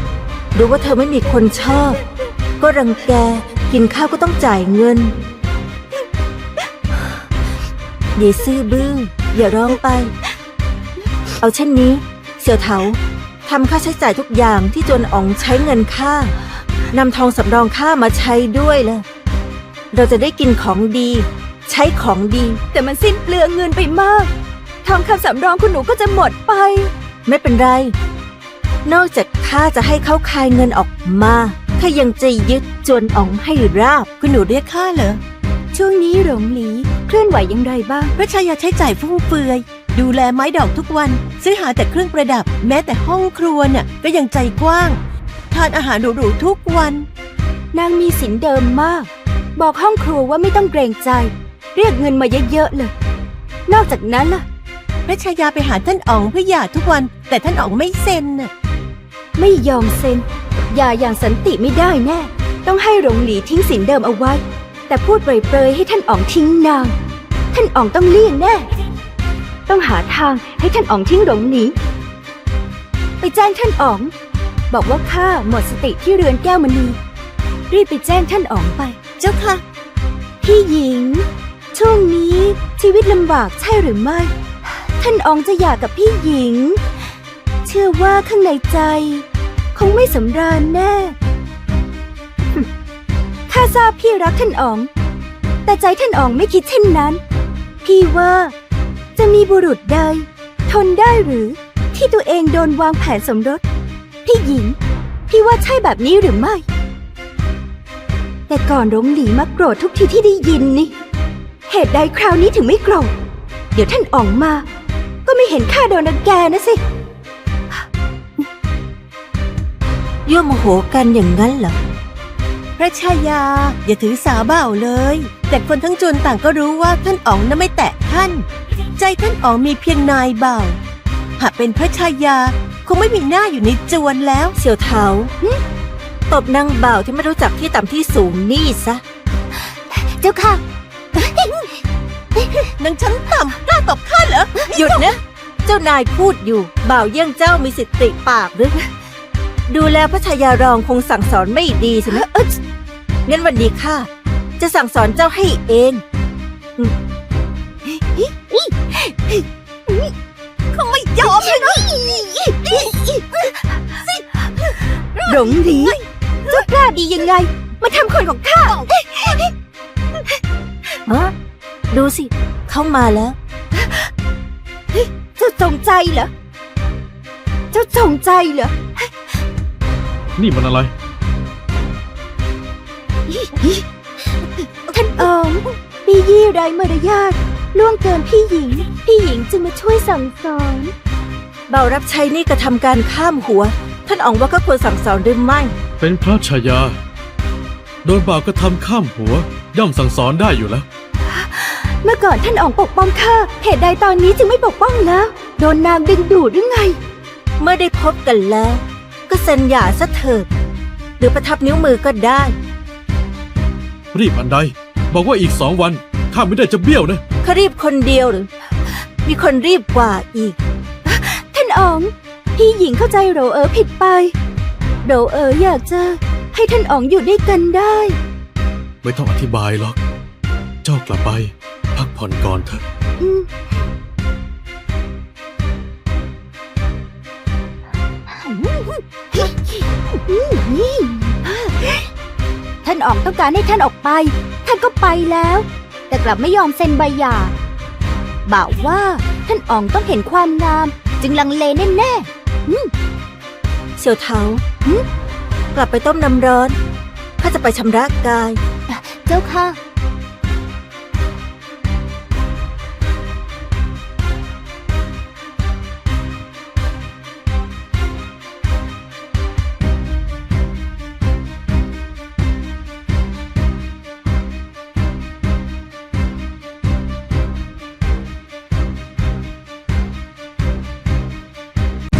ๆรู้ว่าเธอไม่มีคนชอบก็รังแกกินข้าวก็ต้องจ่ายเงินอย่าซื่อบื้ออย่าร้องไปเอาเช่นนี้เสี่ยวเถาทำค่าใช้จ่ายทุกอย่างที่จวนอ๋องใช้เงินค่านำทองสำรองค่ามาใช้ด้วยล่ะเราจะได้กินของดีใช้ของดีแต่มันสิ้นเปลืองเงินไปมากทองคำสำรองคุณหนูก็จะหมดไปไม่เป็นไรนอกจากข้าจะให้เขาคายเงินออกมาข้ายังจะยึดจวนอ๋องให้ราบคุณหนูเรียกข้าเหรอช่วงนี้หลงหลีเคลื่อนไหวอย่างไรบ้างพระชายาใช้จ่ายฟุ่มเฟือยดูแลไม้ดอกทุกวันซื้อหาแต่เครื่องประดับแม้แต่ห้องครัวน่ะก็ยังใจกว้างทานอาหารหรูๆทุกวันนางมีสินเดิมมากบอกห้องครัวว่าไม่ต้องเกรงใจเรียกเงินมาเยอะๆเลยนอกจากนั้นล่ะพระชายาไปหาท่านอ๋องเพื่อหย่าทุกวันแต่ท่านอ๋องไม่เซ็นน่ะไม่ยอมเซ็นหย่าอย่างสันติไม่ได้แน่ต้องให้หลงหลีทิ้งสินเดิมเอาไว้แต่พูดเปรยๆให้ท่านอ๋องทิ้งนางท่านอ๋องต้องเลี่ยงแน่ต้องหาทางให้ท่านอ๋องทิ้งหลงหลีไปแจ้งท่านอ๋องบอกว่าข้าหมดสติที่เรือนแก้วมณีรีบไปแจ้งท่านอ๋องไปเจ้าค่ะพี่หญิงช่วงนี้ชีวิตลำบากใช่หรือไม่ท่านอ๋องจะหย่ากับพี่หญิงเชื่อว่าข้างในใจคงไม่สำราญแน่ข้าทราบพี่รักท่านอ๋องแต่ใจท่านอ๋องไม่คิดเช่นนั้นพี่ว่าจะมีบุรุษใดทนได้หรือที่ตัวเองโดนวางแผนสมรสพี่หญิงพี่ว่าใช่แบบนี้หรือไม่แต่ก่อนหลงหลีมักโกรธทุกทีที่ได้ยินนี่เหตุใดคราวนี้ถึงไม่โกรธเดี๋ยวท่านอ๋องมาก็ไม่เห็นข้าโดนรังแกนะสิย่อมโมโหกันอย่างนั้นเหรอพระชายาอย่าถือสาบ่าวเลยแต่คนทั้งจวนต่างก็รู้ว่าท่านอ๋องน่ะไม่แตะท่านใจท่านอ๋องมีเพียงนายบ่าวหากเป็นพระชายาคงไม่มีหน้าอยู่ในจวนแล้วเสี่ยวเถาตบนางบ่าวที่ไม่รู้จักที่ต่ำที่สูงนี่ซะเจ้าค่ะนางชั้นต่ำกล้าตบข้าเหรอหยุดนะเจ้านายพูดอยู่บ่าวเยี่ยงเจ้ามีสิทธิ์ติปากหรือดูแลพระชายารองคงสั่งสอนไม่ดีสินะงั้นวันนี้ข้าจะสั่งสอนเจ้าให้เองคงไม่ยอมเลยนะหลงหลีเจ้ากล้าดียังไงมาทำคนของข้าดูสิเข้ามาแล้วเจ้าจงใจเหรอเจ้าจงใจเหรอนี่มันอะไร ท่านอ๋องปียี่ไร้มารยาท ล่วงเกินพี่หญิง พี่หญิงจึงมาช่วยสั่งสอน เบารับใช้นี่กระทำการข้ามหัว ท่านอ๋องว่าก็ควรสั่งสอนหรือไม่ เป็นพระชายา โดนบ่าวกระทำข้ามหัว ย่อมสั่งสอนได้อยู่แล้ว เมื่อก่อนท่านอ๋องปกป้องข้าเหตุใดตอนนี้จึงไม่ปกป้องแล้ว โดนนางดึงดูดหรือไง เมื่อได้พบกันแล้ว ก็เซ็นหย่าซะเถิด หรือประทับนิ้วมือก็ได้ รีบอันใด บอกว่าอีก2 วันข้าไม่ได้จะเบี้ยวนะ เขารีบคนเดียวหรือ มีคนรีบกว่าอีก ท่านอ๋อง พี่หญิงเข้าใจโรเอ๋อผิดไป โรเอ๋ออยากจะให้ท่านอ๋องอยู่ด้วยกันได้ ไม่ต้องอธิบายหรอก เจ้ากลับไป พักผ่อนก่อนเถอะ ท่านอ๋องต้องการให้ท่านออกไป ท่านก็ไปแล้ว แต่กลับไม่ยอมเซ็นใบหย่าบ่าวว่าท่านอ๋องต้องเห็นความงาม จึงลังเลแน่ๆ เสี่ยวเถากลับไปต้มน้ำร้อนข้าจะไปชำระกาย เจ้าค่ะ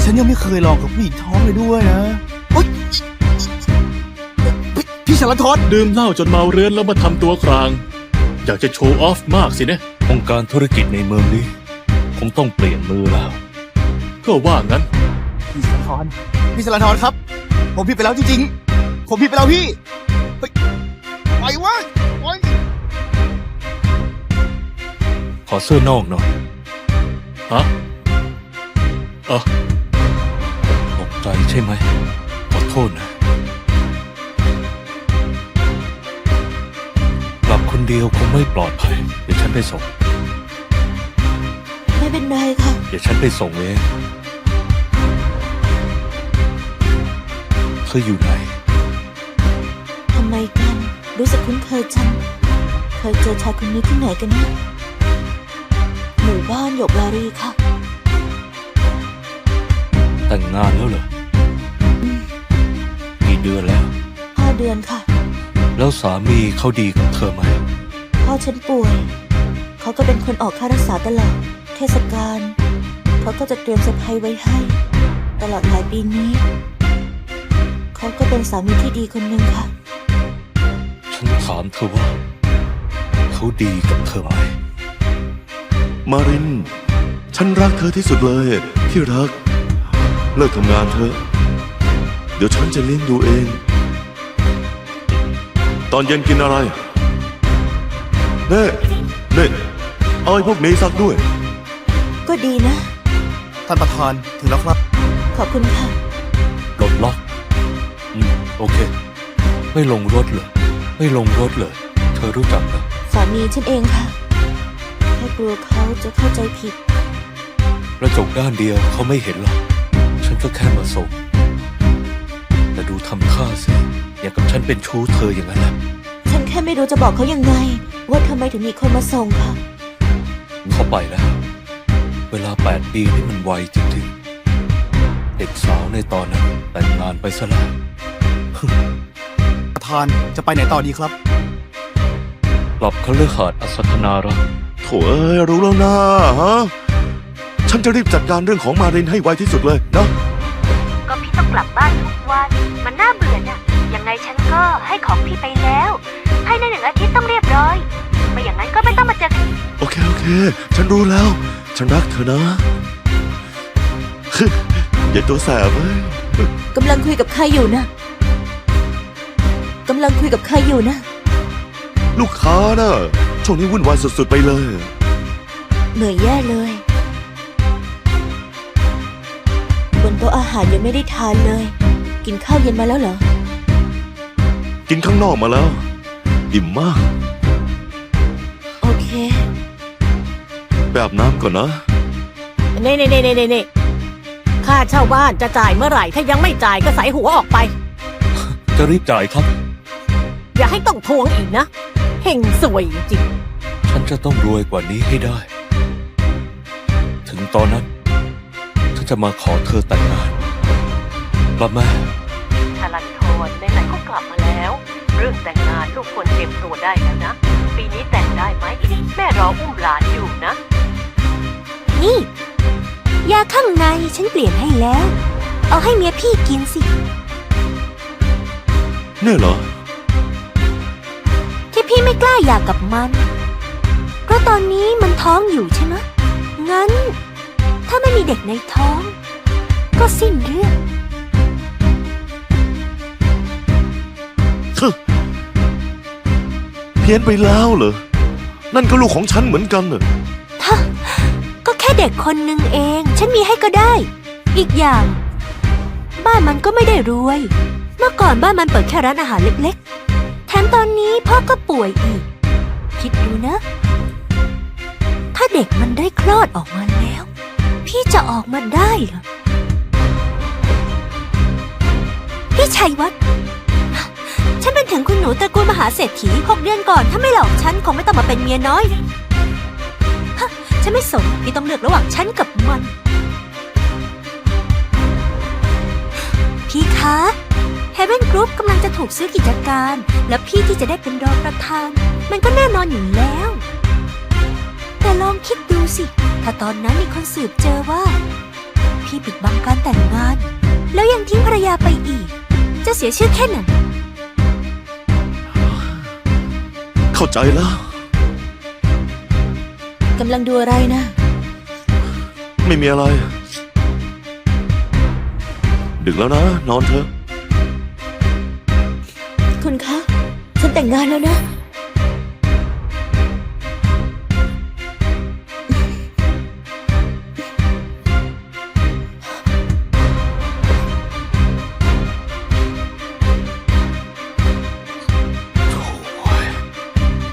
ฉันยังไม่เคยลองกับผู้หญิงท้องเลยด้วยนะโอ๊ยพี่ชลทร ดื่มเหล้าจนเมาเรือนแล้วมาทำตัวกลาง อยากจะโชว์ออฟมากสินะ องค์การธุรกิจในเมืองนี้ คงต้องเปลี่ยนมือแล้ว ก็ว่างั้น พี่ชลทรครับ ผมผิดไปแล้วจริงๆ ผมผิดไปแล้วพี่เฮ้ยไปวะไป ขอเสื้อนอกหน่อย ฮะตกใจใช่ไหม ขอโทษนะ กลับคนเดียวคงไม่ปลอดภัย เดี๋ยวฉันไปส่ง ไม่เป็นไรค่ะ เดี๋ยวฉันไปส่งเองเธออยู่ไหน ทำไมกัน รู้สึกคุ้นเคยจัง เคยเจอชายคนนี้ที่ไหนกันนะหมู่บ้านหยกลารีค่ะ แต่งงานแล้วเหรอ กี่เดือนแล้ว 5 เดือนค่ะ แล้วสามีเขาดีกับเธอไหม พ่อฉันป่วย เขาก็เป็นคนออกค่ารักษาตลอด เทศกาลเขาก็จะเตรียมเซอร์ไพรส์ไว้ให้ ตลอดหลายปีนี้ เขาก็เป็นสามีที่ดีคนหนึ่งค่ะ ฉันถามเธอว่า เขาดีกับเธอไหม มาริน ฉันรักเธอที่สุดเลยที่รัก เลิกทำงานเถอะ เดี๋ยวฉันจะเลี้ยงดูเอง ตอนเย็นกินอะไรเน่เอาไอ้พวกนี้ซักด้วย ก็ดีนะ ท่านประธานถึงแล้วครับ ขอบคุณค่ะ ปลดล็อกโอเค ไม่ลงรถเลย ไม่ลงรถเลย เธอรู้จักเหรอ สามีฉันเองค่ะ แค่กลัวเขาจะเข้าใจผิด กระจกด้านเดียวเขาไม่เห็นหรอก ฉันก็แค่มาส่ง แต่ดูทำท่าสิอย่างกับฉันเป็นชู้เธออย่างนั้นแหละ ฉันแค่ไม่รู้จะบอกเขายังไง ว่าทำไมถึงมีคนมาส่งค่ะ เขาไปแล้ว เวลา8 ปีนี่มันไวจริงๆ เด็กสาวในตอนนั้นแต่งงานไปซะแล้ว ประธานจะไปไหนต่อดีครับ กลับคฤหาสน์อัศธนารักษ์ โถ่เอ้ยรู้แล้วนะฮะ ฉันจะรีบจัดการเรื่องของมารินให้ไวที่สุดเลยนะ ก็พี่ต้องกลับบ้านทุกวัน มันน่าเบื่อน่ะ ยังไงฉันก็ให้ของพี่ไปแล้ว ให้ใน1 อาทิตย์ต้องเรียบร้อย ไม่อย่างนั้นก็ไม่ต้องมาเจอกัน โอเค ฉันรู้แล้ว ฉันรักเธอนะ อย่าตัวแสบเว้ย กำลังคุยกับใครอยู่นะ ลูกค้าน่ะ ช่วงนี้วุ่นวายสุดๆไปเลย เหนื่อยแย่เลย บนโต๊ะอาหารยังไม่ได้ทานเลย กินข้าวเย็นมาแล้วเหรอ กินข้างนอกมาแล้ว อิ่มมาก โอเค ไปอาบน้ำก่อนนะ นี่ค่าเช่าบ้านจะจ่ายเมื่อไหร่ ถ้ายังไม่จ่ายก็ใส่หัวออกไป จะรีบจ่ายครับ อย่าให้ต้องทวงอีกนะเฮงสวยจริง ฉัน จะต้องรวยกว่านี้ให้ได้ ถึงตอนนั้นฉันจะมาขอเธอแต่งงานกลับมา ชลันทรไหนๆก็กลับมาแล้ว เรื่องแต่งงานลูกควรเตรียมตัวได้แล้วนะ ปีนี้แต่งได้ไหมแม่รออุ้มหลานอยู่นะ นี่ยาข้างในฉันเปลี่ยนให้แล้ว เอาให้เมียพี่กินสิ เนี่ยเหรอ ที่พี่ไม่กล้าอยากกับมันเพราะตอนนี้มันท้องอยู่ใช่ไหมงั้น ถ้าไม่มีเด็กในท้อง ก็สิ้นเรื่อง เพี้ยนไปแล้วเหรอ นั่นก็ลูกของฉันเหมือนกันเหรอ ก็แค่เด็กคนหนึ่งเอง ฉันมีให้ก็ได้ อีกอย่าง บ้านมันก็ไม่ได้รวย เมื่อก่อนบ้านมันเปิดแค่ร้านอาหารเล็กๆ แถมตอนนี้พ่อก็ป่วยอีก คิดดูนะ ถ้าเด็กมันได้คลอดออกมาแล้ว พี่จะออกมาได้เหรอ พี่ชัยวัฒน์ฉันเป็นถึงคุณหนูตระกูลมหาเศรษฐี6 เดือนก่อน ถ้าไม่หลอกฉันคงไม่ต้องมาเป็นเมียน้อยฮะฉันไม่สนพี่ต้องเลือกระหว่างฉันกับมัน พี่คะ Heaven Group กำลังจะถูกซื้อกิจการ และพี่ที่จะได้เป็นรองประธาน มันก็แน่นอนอยู่แล้ว แต่ลองคิดดูสิ ถ้าตอนนั้นมีคนสืบเจอว่า พี่ปิดบังการแต่งงาน แล้วยังทิ้งภรรยาไปอีก จะเสียชื่อแค่ไหน เข้าใจแล้ว กำลังดูอะไรนะ ไม่มีอะไร ดึกแล้วนะ นอนเถอะ คุณคะ ฉันแต่งงานแล้วนะ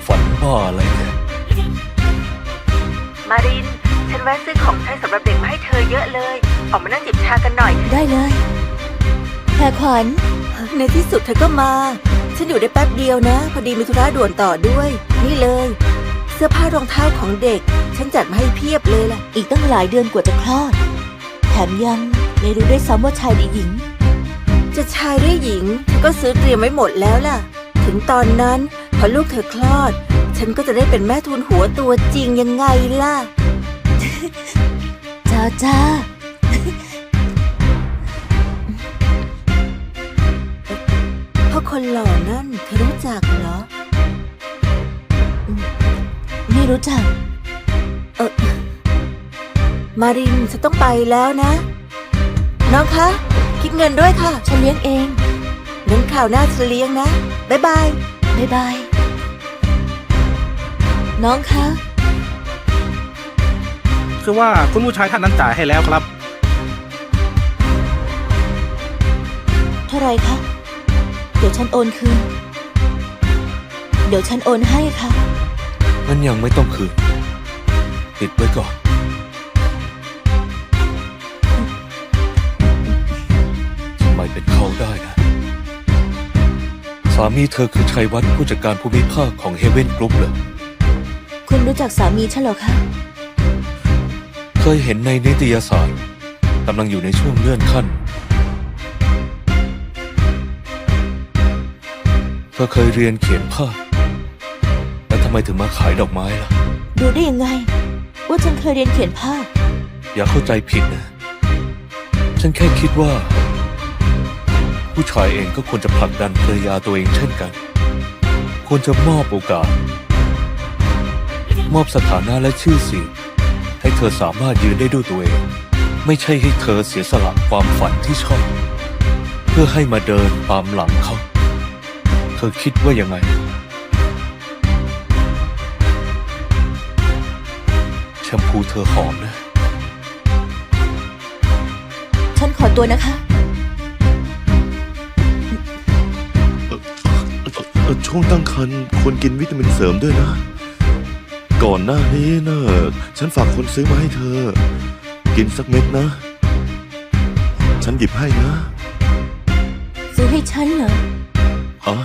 ฝันบ้าอะไรเนี่ย มาริน ฉันแวะซื้อของใช้สำหรับเด็กมาให้เธอเยอะเลย ออกมานั่งจิบชากันหน่อย ได้เลยแพรขวัญ ในที่สุดเธอก็มา ฉันอยู่ได้แป๊บเดียวนะ พอดีมีธุระด่วนต่อด้วย นี่เลย เสื้อผ้ารองเท้าของเด็ก ฉันจัดมาให้เพียบเลยล่ะ อีกตั้งหลายเดือนกว่าจะคลอด แถมยังไม่รู้ด้วยซ้ำว่าชายหรือหญิง จะชายหรือหญิงเธอก็ซื้อเตรียมไว้หมดแล้วล่ะ ถึงตอนนั้นพอลูกเธอคลอด ฉันก็จะได้เป็นแม่ทุนหัวตัวจริงยังไงล่ะ จ้าพ่อคนหล่อนั่นเธอรู้จักเหรอ ไม่รู้จัก มารินฉันต้องไปแล้วนะ น้องคะ คิดเงินด้วยค่ะ ฉันเลี้ยงเองงั้นข่าวหน้าฉันเลี้ยงนะ บ๊ายบาย บ๊ายบาย น้องคะ คือว่าคุณผู้ชายท่านนั้นจ่ายให้แล้วครับ เท่าไรคะ เดี๋ยวฉันโอนคืน เดี๋ยวฉันโอนให้ค่ะ มันยังไม่ต้องคืนติดไว้ก่อน ทำไมเป็นเขาได้นะ สามีเธอคือชัยวัฒน์ผู้จัดการภูมิภาคของเฮเว่นกรุ๊ปเหรอ คุณรู้จักสามีฉันเหรอคะ เคยเห็นในนิตยสารกำลังอยู่ในช่วงเลื่อนขั้น เธอเคยเรียนเขียนภาพแล้วทำไมถึงมาขายดอกไม้ล่ะ ดูได้ยังไง ว่าฉันเคยเรียนเขียนภาพ อย่าเข้าใจผิดนะ ฉันแค่คิดว่า ผู้ชายเองก็ควรจะผลักดันภรรยาตัวเองเช่นกัน ควรจะมอบโอกาส มอบสถานะและชื่อเสียงให้เธอสามารถยืนได้ด้วยตัวเอง ไม่ใช่ให้เธอเสียสละความฝันที่ชอบ เพื่อให้มาเดินตามหลังเขา เธอคิดว่ายังไง แชมพูเธอหอมนะ ฉันขอตัวนะคะ ช่วงตั้งครรภ์ควรกินวิตามินเสริมด้วยนะ ก่อนหน้านี้นะฉันฝากคนซื้อมาให้เธอ กินสักเม็ดนะ ฉันหยิบให้นะ ซื้อให้ฉันเหรอ ฮะ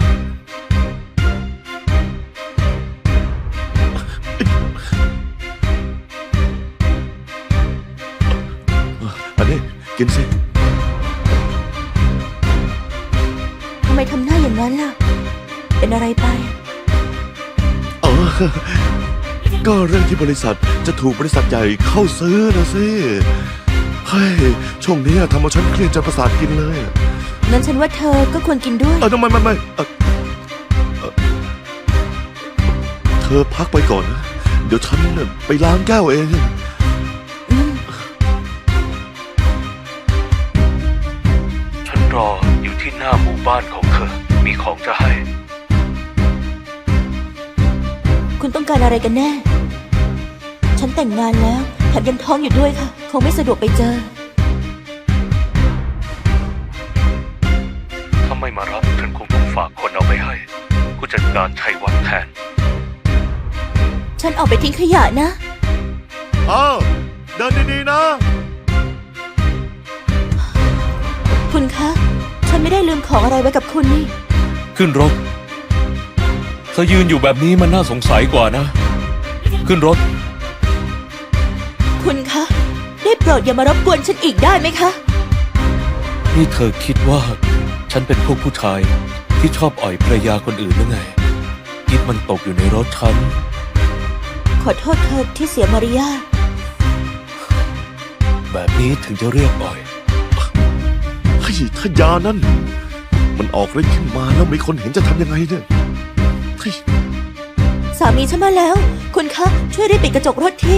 กินสิ ทำไมทำหน้าอย่างนั้นล่ะ เป็นอะไรไป อ๋อ ก็เรื่องที่บริษัทจะถูกบริษัทใหญ่เข้าซื้อนะสิเฮ้ยช่วงนี้ทำเอาฉันเครียดจนประสาทกินเลย งั้นฉันว่าเธอก็ควรกินด้วย ไม่เธอพักไปก่อนนะ เดี๋ยวฉันไปล้างแก้วเอง ฉันรออยู่ที่หน้าหมู่บ้านของเธอ มีของจะให้ คุณต้องการอะไรกันแน่ ฉันแต่งงานแล้วแถมยังท้องอยู่ด้วยค่ะ คงไม่สะดวกไปเจอ ถ้าไม่มารับฉันคงต้องฝากคนเอาไปให้ผู้จัดการชัยวัฒน์แทน ฉันออกไปทิ้งขยะนะ อ้าวเดินดีๆนะ คุณคะ ฉันไม่ได้ลืมของอะไรไว้กับคุณนี่ ขึ้นรถเธอยืนอยู่แบบนี้มันน่าสงสัยกว่านะ ขึ้นรถ คุณคะ ได้โปรดอย่ามารบกวนฉันอีกได้ไหมคะ นี่เธอคิดว่าฉันเป็นพวกผู้ชายที่ชอบอ่อยภรรยาคนอื่นหรือไงอิฐมันตกอยู่ในรถฉัน ขอโทษเธอที่เสียมารยาท แบบนี้ถึงจะเรียกอ่อย เฮ้ยถ้ายานั่น มันออกฤทธิ์ขึ้นมาแล้วมีคนเห็นจะทำยังไงเนี่ยเฮ้ย สามีฉันมาแล้ว คุณคะ ช่วยรีบปิดกระจกรถที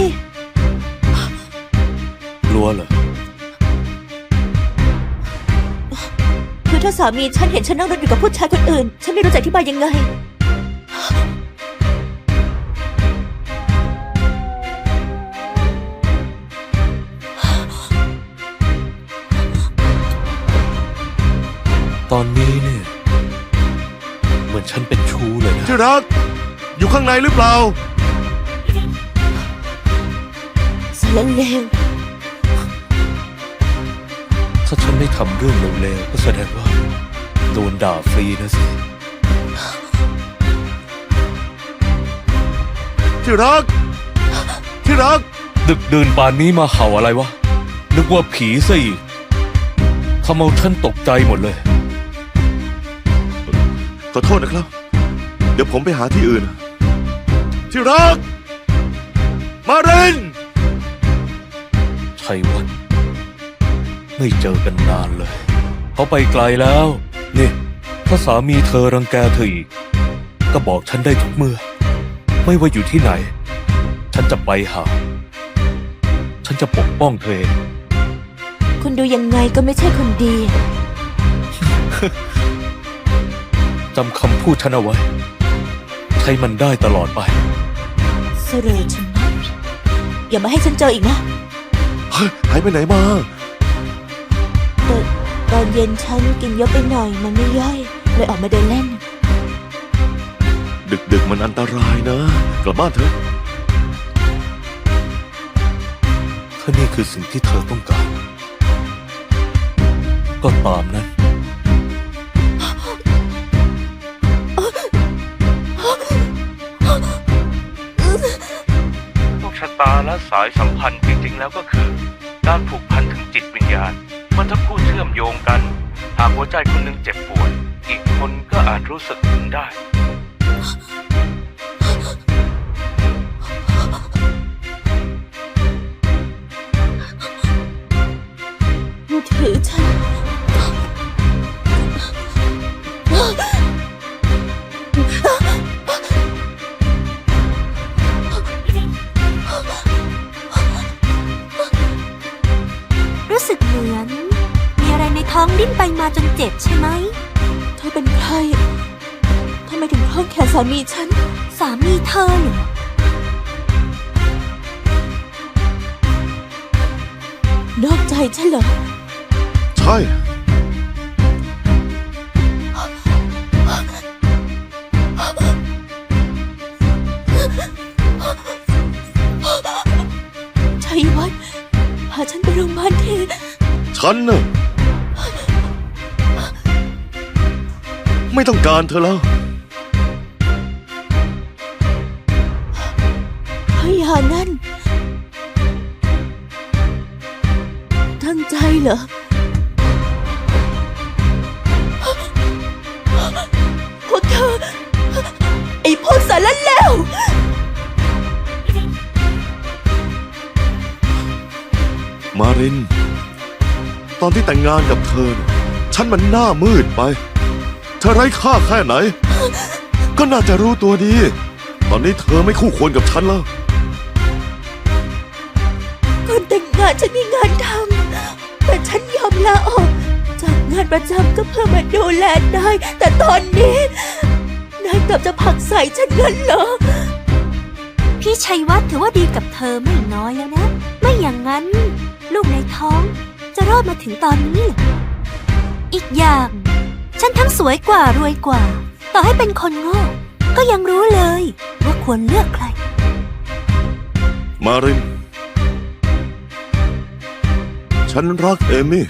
กลัวเหรอ คือถ้าสามีฉันเห็นฉันนั่งรถอยู่กับผู้ชายคนอื่น ฉันไม่รู้จะอธิบายยังไง ตอนนี้เนี่ยเหมือนฉันเป็นชู้เลยนะ ที่รัก อยู่ข้างในหรือเปล่า สารเลว ถ้าฉันไม่ทำเรื่องเลวๆก็แสดงว่าโดนด่าฟรีนะสิ ที่รัก ที่รัก ดึกดื่นป่านนี้มาเห่าอะไรวะ นึกว่าผีซะอีกทำเอาฉันตกใจหมดเลย ขอโทษนะครับ เดี๋ยวผมไปหาที่อื่น ที่รัก มาเรน ชัยวัฒน์ไม่เจอกันนานเลยเขาไปไกลแล้ว นี่ ถ้าสามีเธอรังแกเธออีก ก็บอกฉันได้ทุกเมื่อ ไม่ว่าอยู่ที่ไหน ฉันจะไปหา ฉันจะปกป้องเธอเอง คุณดูยังไงก็ไม่ใช่คนดี จำคำพูดฉันเอาไว้ ใช้มันได้ตลอดไป เสรอฉันนะอย่ามาให้ฉันเจออีกนะ เฮ้ยหายไปไหนมา แต่ตอนเย็นฉันกินเยอะไปหน่อยมันไม่ย่อย เลยออกมาเดินเล่น ดึกๆมันอันตรายนะ กลับบ้านเถอะ ถ้านี่คือสิ่งที่เธอต้องการ ก็ตามนั้น โชคชะตาและสายสัมพันธ์จริงๆแล้วก็คือการผูกพันทางจิตวิญญาณ มันทั้งคู่เชื่อมโยงกัน หากหัวใจคนหนึ่งเจ็บปวด อีกคนก็อาจรู้สึกถึงได้ มือถือฉัน รู้สึกเหมือน มีอะไรในท้องดิ้นไปมาจนเจ็บใช่ไหม เธอเป็นใคร ทำไมถึงคล้องแขนสามีฉัน สามีเธอเหรอ นอกใจฉันเหรอ ใช่ ชัยวัฒน์พาฉันไปโรงพยาบาลที ฉันน่ะไม่ต้องการเธอแล้ว เพราะยานั่นตั้งใจ เหรอ พวกเธอ ไอ้พวกสารเลว มาริน ตอนที่แต่งงานกับเธอน่ะฉันมันหน้ามืดไป เธอไร้ค่าแค่ไหน ก็น่าจะรู้ตัวดี ตอนนี้เธอไม่คู่ควรกับฉันแล้ว ก่อนแต่งงานฉันมีงานทำ แต่ฉันยอมลาออก จากงานประจำก็เพื่อมาดูแลนาย แต่ตอนนี้นายกลับจะผลักใส่ฉันงั้นเหรอ พี่ชัยวัฒน์ถือว่าดีกับเธอไม่น้อยแล้วนะ ไม่อย่างนั้น ลูกในท้องจะรอดมาถึงตอนนี้เหรออีกอย่าง ฉันทั้งสวยกว่ารวยกว่า ต่อให้เป็นคนโง่ก็ยังรู้เลยว่าควรเลือกใคร มาริน ฉันรักเอมี่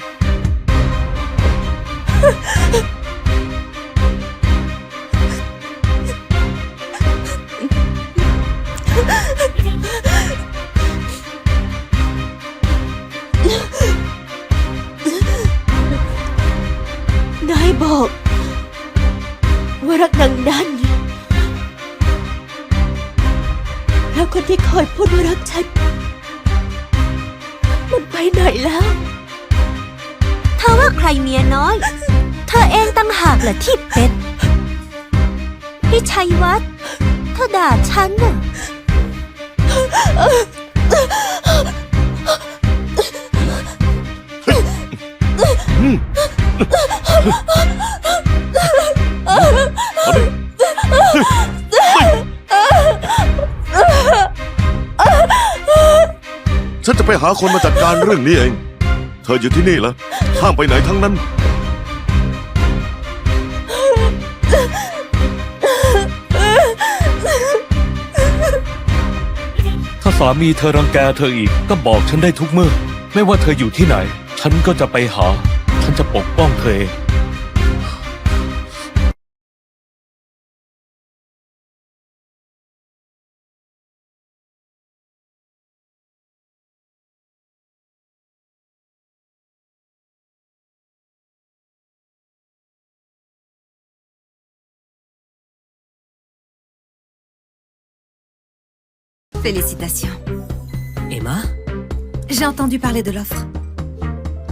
นายบอกว่ารักนางนั่น แล้วคนที่คอยพูดว่ารักฉัน มันไปไหนแล้ว เธอว่าใครเมียน้อย เธอเองตั้งหากแหละที่เป็น พี่ชัยวัฒน์เธอด่าฉันน่ะ ฉันจะไปหาคนมาจัดการเรื่องนี้เอง เธออยู่ที่นี่แล้วห้ามไปไหนทั้งนั้น ถ้าสามีเธอรังแกเธออีกก็บอกฉันได้ทุกเมื่อ ไม่ว่าเธออยู่ที่ไหน ฉันก็จะไปหา ฉันจะปกป้องเธอเอง Félicitations. Emma? J'ai entendu parler de l'offre.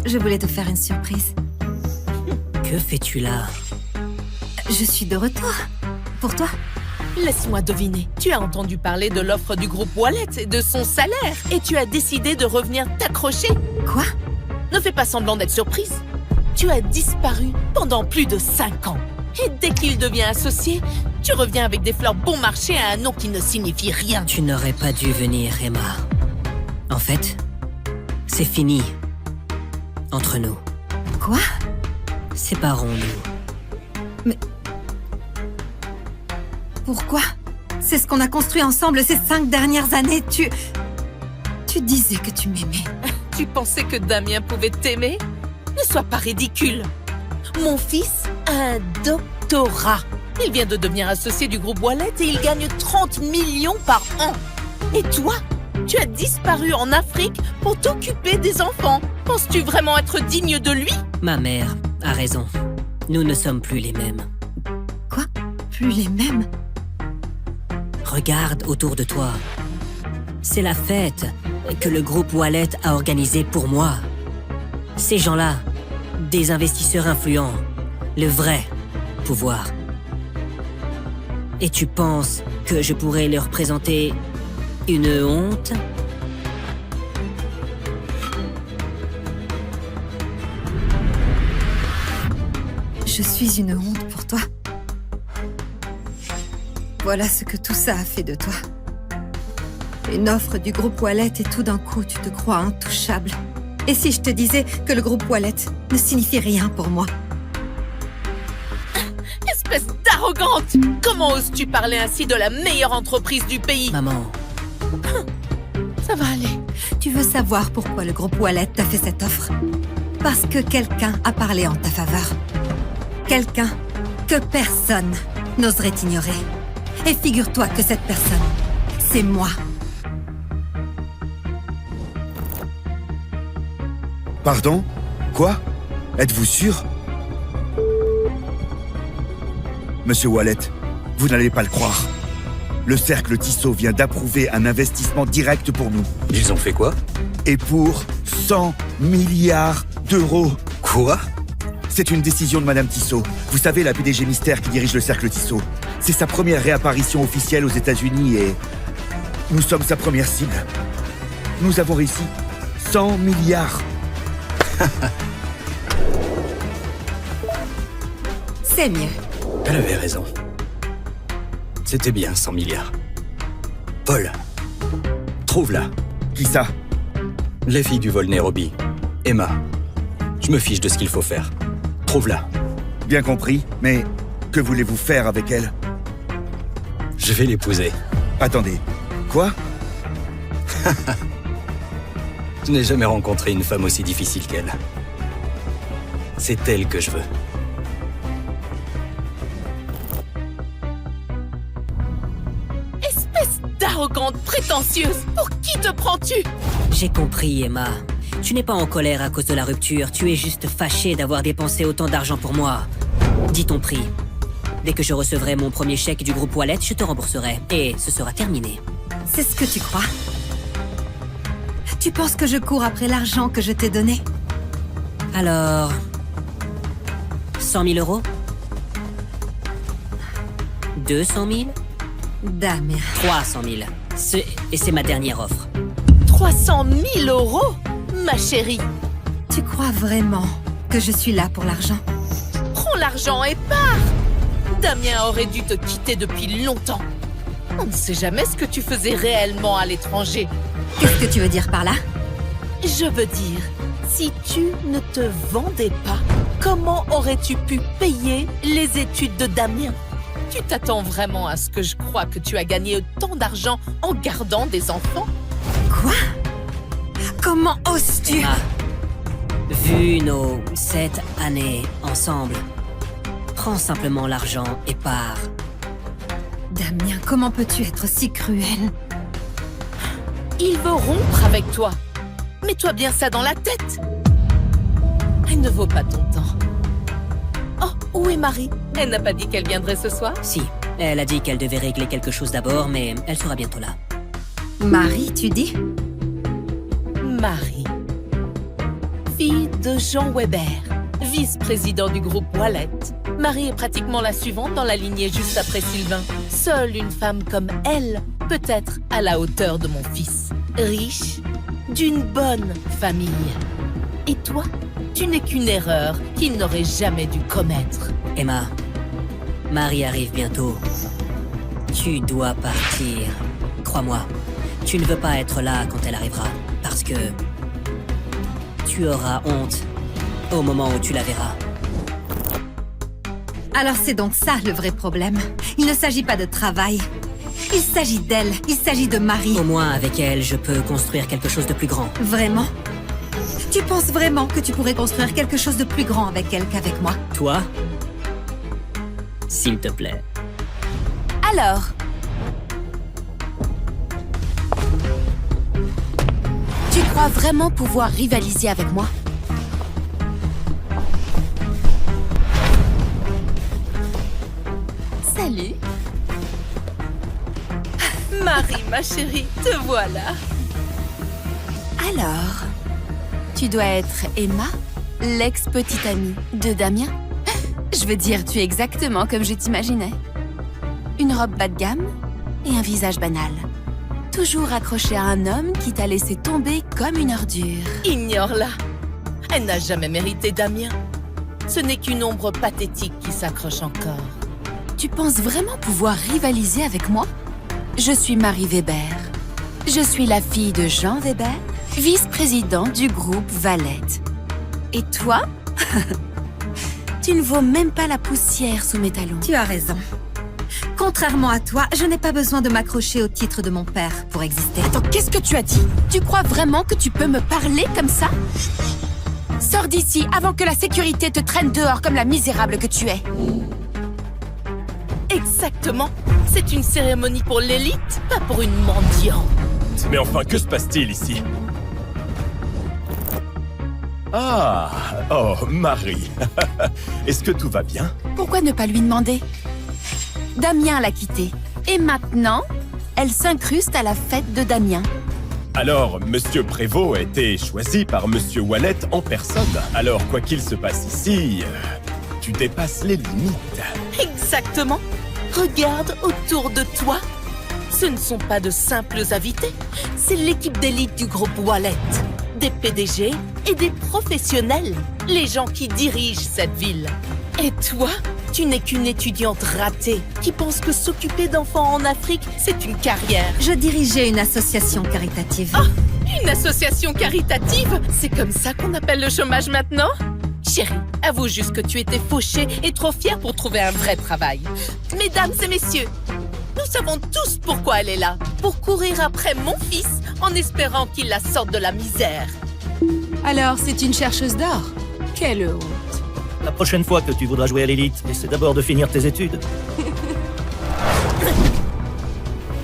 Je voulais te faire une surprise. Que fais-tu là? Je suis de retour. Pour toi. Laisse-moi deviner. Tu as entendu parler de l'offre du groupe Wallet et de son salaire. Et tu as décidé de revenir t'accrocher. Quoi? Ne fais pas semblant d'être surprise. Tu as disparu pendant plus de 5 ans. Et dès qu'il devient associé, tu reviens avec des fleurs bon marché à un nom qui ne signifie rien. Tu n'aurais pas dû venir, Emma. En fait, c'est fini. Entre nous. Quoi? Séparons-nous. Mais... Pourquoi? C'est ce qu'on a construit ensemble ces 5 dernières années. Tu disais que tu m'aimais. Tu pensais que Damien pouvait t'aimer? Ne sois pas ridicule. Mon fils a un doctorat. Il vient de devenir associé du groupe Wallet et il gagne 30 millions par an. Et toi, tu as disparu en Afrique pour t'occuper des enfants. Penses-tu vraiment être digne de lui? Ma mère a raison. Nous ne sommes plus les mêmes. Quoi? Plus les mêmes? Regarde autour de toi. C'est la fête que le groupe Wallet a organisée pour moi. Ces gens-là, des investisseurs influents, le vrai pouvoir. Et tu penses que je pourrais leur présenter une honte? Je suis une honte pour toi. Voilà ce que tout ça a fait de toi. Une offre du groupe Wallet et tout d'un coup tu te crois intouchable. Et si je te disais que le groupe Wallet ne signifie rien pour moi? Espèce d'arrogante! Comment oses-tu parler ainsi de la meilleure entreprise du pays? Maman. Ça va aller. Tu veux savoir pourquoi le groupe Wallet t'a fait cette offre? Parce que quelqu'un a parlé en ta faveur. Quelqu'un que personne n'oserait ignorer. Et figure-toi que cette personne, c'est moi. Pardon? Quoi? Êtes-vous sûr? Monsieur Wallet, vous n'allez pas le croire. Le cercle Tissot vient d'approuver un investissement direct pour nous. Ils ont fait quoi? Et pour 100 milliards d'euros. Quoi? C'est une décision de Madame Tissot. Vous savez, la PDG mystère qui dirige le cercle Tissot. C'est sa première réapparition officielle aux États-Unis et nous sommes sa première cible. Nous avons réussi 100 milliards. C'est mieux. Elle avait raison. C'était bien 100 milliards. Paul, trouve-la. Qui ça? Les filles du vol Nairobi. Emma. Je me fiche de ce qu'il faut faire. Trouve-la. Bien compris, mais que voulez-vous faire avec elle? Je vais l'épouser. Attendez, quoi? Je n'ai jamais rencontré une femme aussi difficile qu'elle. C'est elle que je veux. Espèce d'arrogante prétentieuse, pour qui te prends-tu? J'ai compris, Emma. Tu n'es pas en colère à cause de la rupture, tu es juste fâchée d'avoir dépensé autant d'argent pour moi. Dis ton prix. Dès que je recevrai mon premier chèque du groupe Wallet, je te rembourserai. Et ce sera terminé. C'est ce que tu crois? Tu penses que je cours après l'argent que je t'ai donné? Alors... 100 000 euros? 200 000? Damien. 300 000. Et c'est ma dernière offre. 300 000 euros? Ma chérie. Tu crois vraiment que je suis là pour l'argent? Prends l'argent et pars! Damien aurait dû te quitter depuis longtemps. On ne sait jamais ce que tu faisais réellement à l'étranger. Qu'est-ce que tu veux dire par là? Je veux dire, si tu ne te vendais pas, comment aurais-tu pu payer les études de Damien? Tu t'attends vraiment à ce que je croie que tu as gagné autant d'argent en gardant des enfants? Quoi? Comment oses-tu? Emma, vu nos 7 années ensemble, prends simplement l'argent et pars. Damien, comment peux-tu être si cruel? Il veut rompre avec toi. Mets-toi bien ça dans la tête. Elle ne vaut pas ton temps. Oh, où est Marie? Elle n'a pas dit qu'elle viendrait ce soir? Si, elle a dit qu'elle devait régler quelque chose d'abord, mais elle sera bientôt là. Marie, tu dis? Marie. Fille de Jean Weber, vice-président du groupe Wallet. Marie est pratiquement la suivante dans la lignée juste après Sylvain. Seule une femme comme elle peut être à la hauteur de mon fils. Riche, d'une bonne famille. Et toi, tu n'es qu'une erreur qu'il n'aurait jamais dû commettre. Emma, Marie arrive bientôt. Tu dois partir. Crois-moi, tu ne veux pas être là quand elle arrivera, parce que tu auras honte au moment où tu la verras. Alors c'est donc ça le vrai problème. Il ne s'agit pas de travail. Il s'agit d'elle, il s'agit de Marie. Au moins, avec elle, je peux construire quelque chose de plus grand. Vraiment? Tu penses vraiment que tu pourrais construire quelque chose de plus grand avec elle qu'avec moi? Toi? S'il te plaît. Alors? Tu crois vraiment pouvoir rivaliser avec moi? Salut. Marie, ma chérie, te voilà. Alors, tu dois être Emma, l'ex-petite amie de Damien? Je veux dire, tu es exactement comme je t'imaginais. Une robe bas de gamme et un visage banal. Toujours accrochée à un homme qui t'a laissé tomber comme une ordure. Ignore-la. Elle n'a jamais mérité Damien. Ce n'est qu'une ombre pathétique qui s'accroche encore. Tu penses vraiment pouvoir rivaliser avec moi? Je suis Marie Weber. Je suis la fille de Jean Weber, vice-président du groupe Wallet. Et toi? Tu ne vaux même pas la poussière sous mes talons. Tu as raison. Contrairement à toi, je n'ai pas besoin de m'accrocher au titre de mon père pour exister. Attends, qu'est-ce que tu as dit? Tu crois vraiment que tu peux me parler comme ça? Sors d'ici avant que la sécurité te traîne dehors comme la misérable que tu es. Exactement. C'est une cérémonie pour l'élite, pas pour une mendiante. Mais enfin, que se passe-t-il ici? Ah, oh, Marie. Est-ce que tout va bien? Pourquoi ne pas lui demander? Damien l'a quittée. Et maintenant, elle s'incruste à la fête de Damien. Alors, Monsieur Prévost a été choisi par Monsieur Wallet en personne. Alors, quoi qu'il se passe ici, tu dépasses les limites. Exactement. Regarde autour de toi. Ce ne sont pas de simples invités. C'est l'équipe d'élite du groupe Wallet. Des PDG et des professionnels. Les gens qui dirigent cette ville. Et toi, tu n'es qu'une étudiante ratée qui pense que s'occuper d'enfants en Afrique, c'est une carrière. Je dirigeais une association caritative. Ah, une association caritative? C'est comme ça qu'on appelle le chômage maintenant? Chérie, avoue juste que tu étais fauchée et trop fière pour trouver un vrai travail. Mesdames et messieurs, nous savons tous pourquoi elle est là. Pour courir après mon fils en espérant qu'il la sorte de la misère. Alors, c'est une chercheuse d'or? Quelle honte! La prochaine fois que tu voudras jouer à l'élite, essaie d'abord de finir tes études.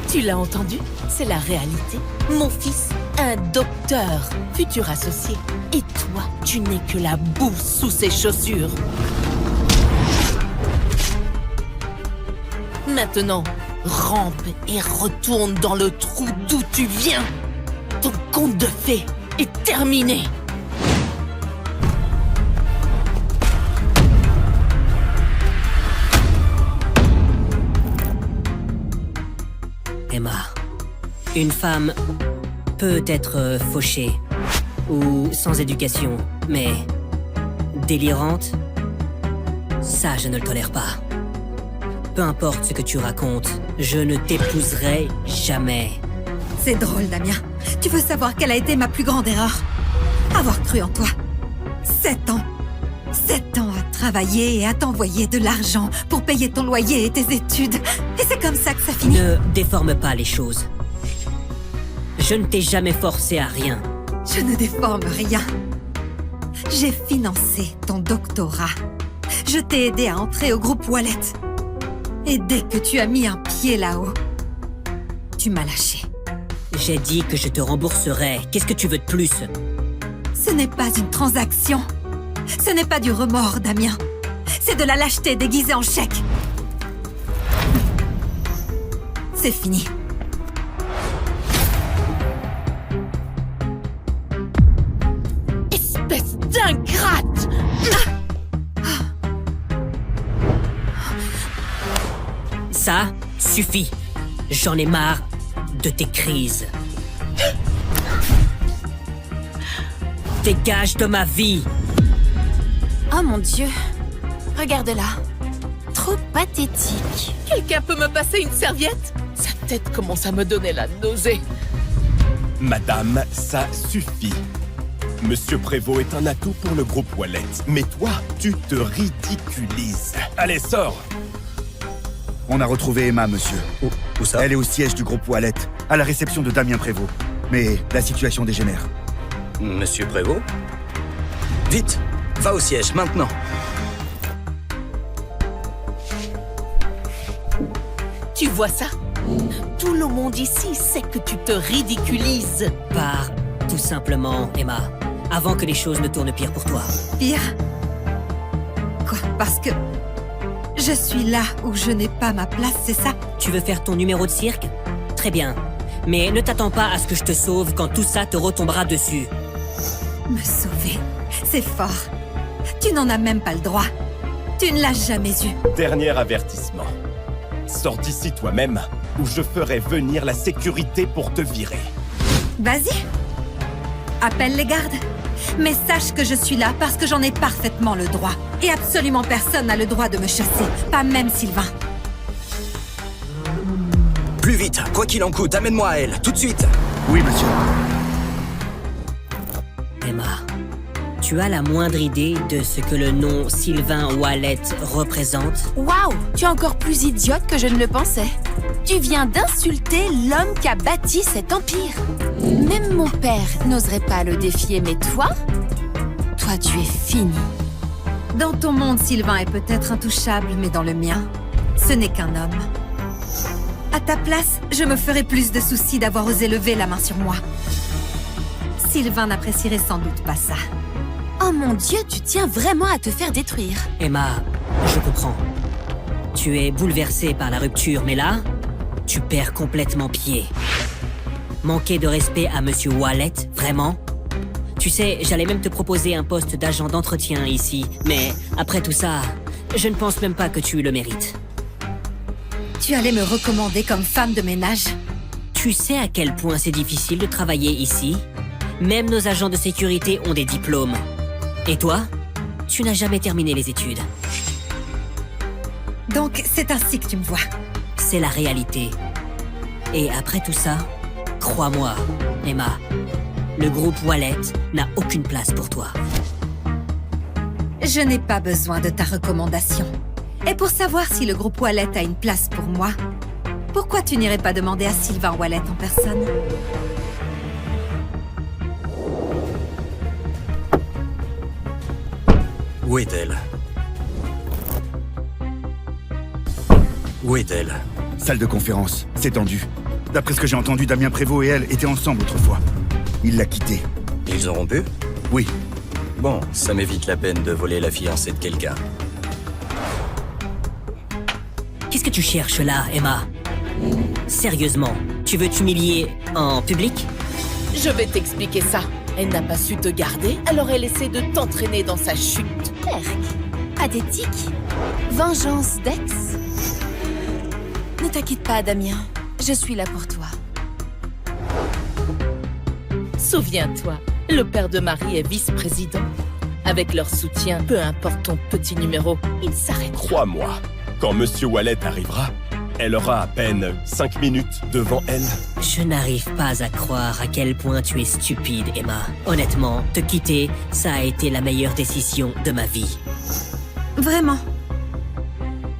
Tu l'as entendu? C'est la réalité. Mon fils, un docteur, futur associé. Et toi, tu n'es que la boue sous ses chaussures. Maintenant, rampe et retourne dans le trou d'où tu viens. Ton conte de fées est terminé. Emma, une femme peut être fauchée ou sans éducation, mais délirante, ça je ne le tolère pas. Peu importe ce que tu racontes, je ne t'épouserai jamais. C'est drôle, Damien. Tu veux savoir quelle a été ma plus grande erreur? Avoir cru en toi. 7 ans. 7 ans à travailler et à t'envoyer de l'argent pour payer ton loyer et tes études. Et c'est comme ça que ça finit. Ne déforme pas les choses. Je ne t'ai jamais forcé à rien. Je ne déforme rien. J'ai financé ton doctorat. Je t'ai aidé à entrer au groupe Wallet. Et dès que tu as mis un pied là-haut, tu m'as lâché. J'ai dit que je te rembourserai. Qu'est-ce que tu veux de plus? Ce n'est pas une transaction. Ce n'est pas du remords, Damien. C'est de la lâcheté déguisée en chèque. C'est fini. Espèce d'ingrate! Ça suffit. J'en ai marre de tes crises. Dégage de ma vie. Oh mon Dieu. Regarde-la. Trop pathétique. Quelqu'un peut me passer une serviette? Sa tête commence à me donner la nausée. Madame, ça suffit. Monsieur Prévost est un atout pour le groupe Wallet. Mais toi, tu te ridiculises. Allez, sors! On a retrouvé Emma, monsieur. Où ça? Elle est au siège du groupe Wallet, à la réception de Damien Prévost. Mais la situation dégénère. Monsieur Prévost? Vite, va au siège, maintenant. Tu vois ça? Tout le monde ici sait que tu te ridiculises. Pars, tout simplement, Emma. Avant que les choses ne tournent pire pour toi. Pire? Quoi? Parce que je suis là où je n'ai pas ma place, c'est ça? Tu veux faire ton numéro de cirque? Très bien. Mais ne t'attends pas à ce que je te sauve quand tout ça te retombera dessus. Me sauver? C'est fort. Tu n'en as même pas le droit. Tu ne l'as jamais eu. Dernier avertissement. Sors d'ici toi-même, ou je ferai venir la sécurité pour te virer. Vas-y. Appelle les gardes. Mais sache que je suis là parce que j'en ai parfaitement le droit. Et absolument personne n'a le droit de me chasser. Pas même Sylvain. Plus vite, quoi qu'il en coûte, amène-moi à elle, tout de suite. Oui, monsieur. Emma, tu as la moindre idée de ce que le nom Sylvain Wallet représente? Waouh! Tu es encore plus idiote que je ne le pensais. Tu viens d'insulter l'homme qui a bâti cet empire. Même mon père n'oserait pas le défier, mais toi tu es fini. Dans ton monde, Sylvain est peut-être intouchable, mais dans le mien, ce n'est qu'un homme. À ta place, je me ferais plus de soucis d'avoir osé lever la main sur moi. Sylvain n'apprécierait sans doute pas ça. Oh mon Dieu, tu tiens vraiment à te faire détruire. Emma, je comprends. Tu es bouleversée par la rupture, mais là, tu perds complètement pied. Manquer de respect à Monsieur Wallet, vraiment? Tu sais, j'allais même te proposer un poste d'agent d'entretien ici, mais après tout ça, je ne pense même pas que tu le mérites. Tu allais me recommander comme femme de ménage? Tu sais à quel point c'est difficile de travailler ici? Même nos agents de sécurité ont des diplômes. Et toi? Tu n'as jamais terminé les études. Donc, c'est ainsi que tu me vois. C'est la réalité. Et après tout ça, crois-moi, Emma, le groupe Wallet n'a aucune place pour toi. Je n'ai pas besoin de ta recommandation. Et pour savoir si le groupe Wallet a une place pour moi, pourquoi tu n'irais pas demander à Sylvain Wallet en personne? Où est-elle? Où est-elle? Salle de conférence, c'est tendu. D'après ce que j'ai entendu, Damien Prévost et elle étaient ensemble autrefois. Il l'a quittée. Ils ont rompu? Oui. Bon, ça m'évite la peine de voler la fiancée de quelqu'un. Qu'est-ce que tu cherches là, Emma? Sérieusement, tu veux t'humilier en public? Je vais t'expliquer ça. Elle n'a pas su te garder, alors elle essaie de t'entraîner dans sa chute. Pathétique. Vengeance d'ex. Ne t'inquiète pas, Damien. Je suis là pour toi. Souviens-toi, le père de Marie est vice-président. Avec leur soutien, peu importe ton petit numéro, il s'arrête. Crois-moi, quand Monsieur Wallet arrivera, elle aura à peine 5 minutes devant elle. Je n'arrive pas à croire à quel point tu es stupide, Emma. Honnêtement, te quitter, ça a été la meilleure décision de ma vie. Vraiment?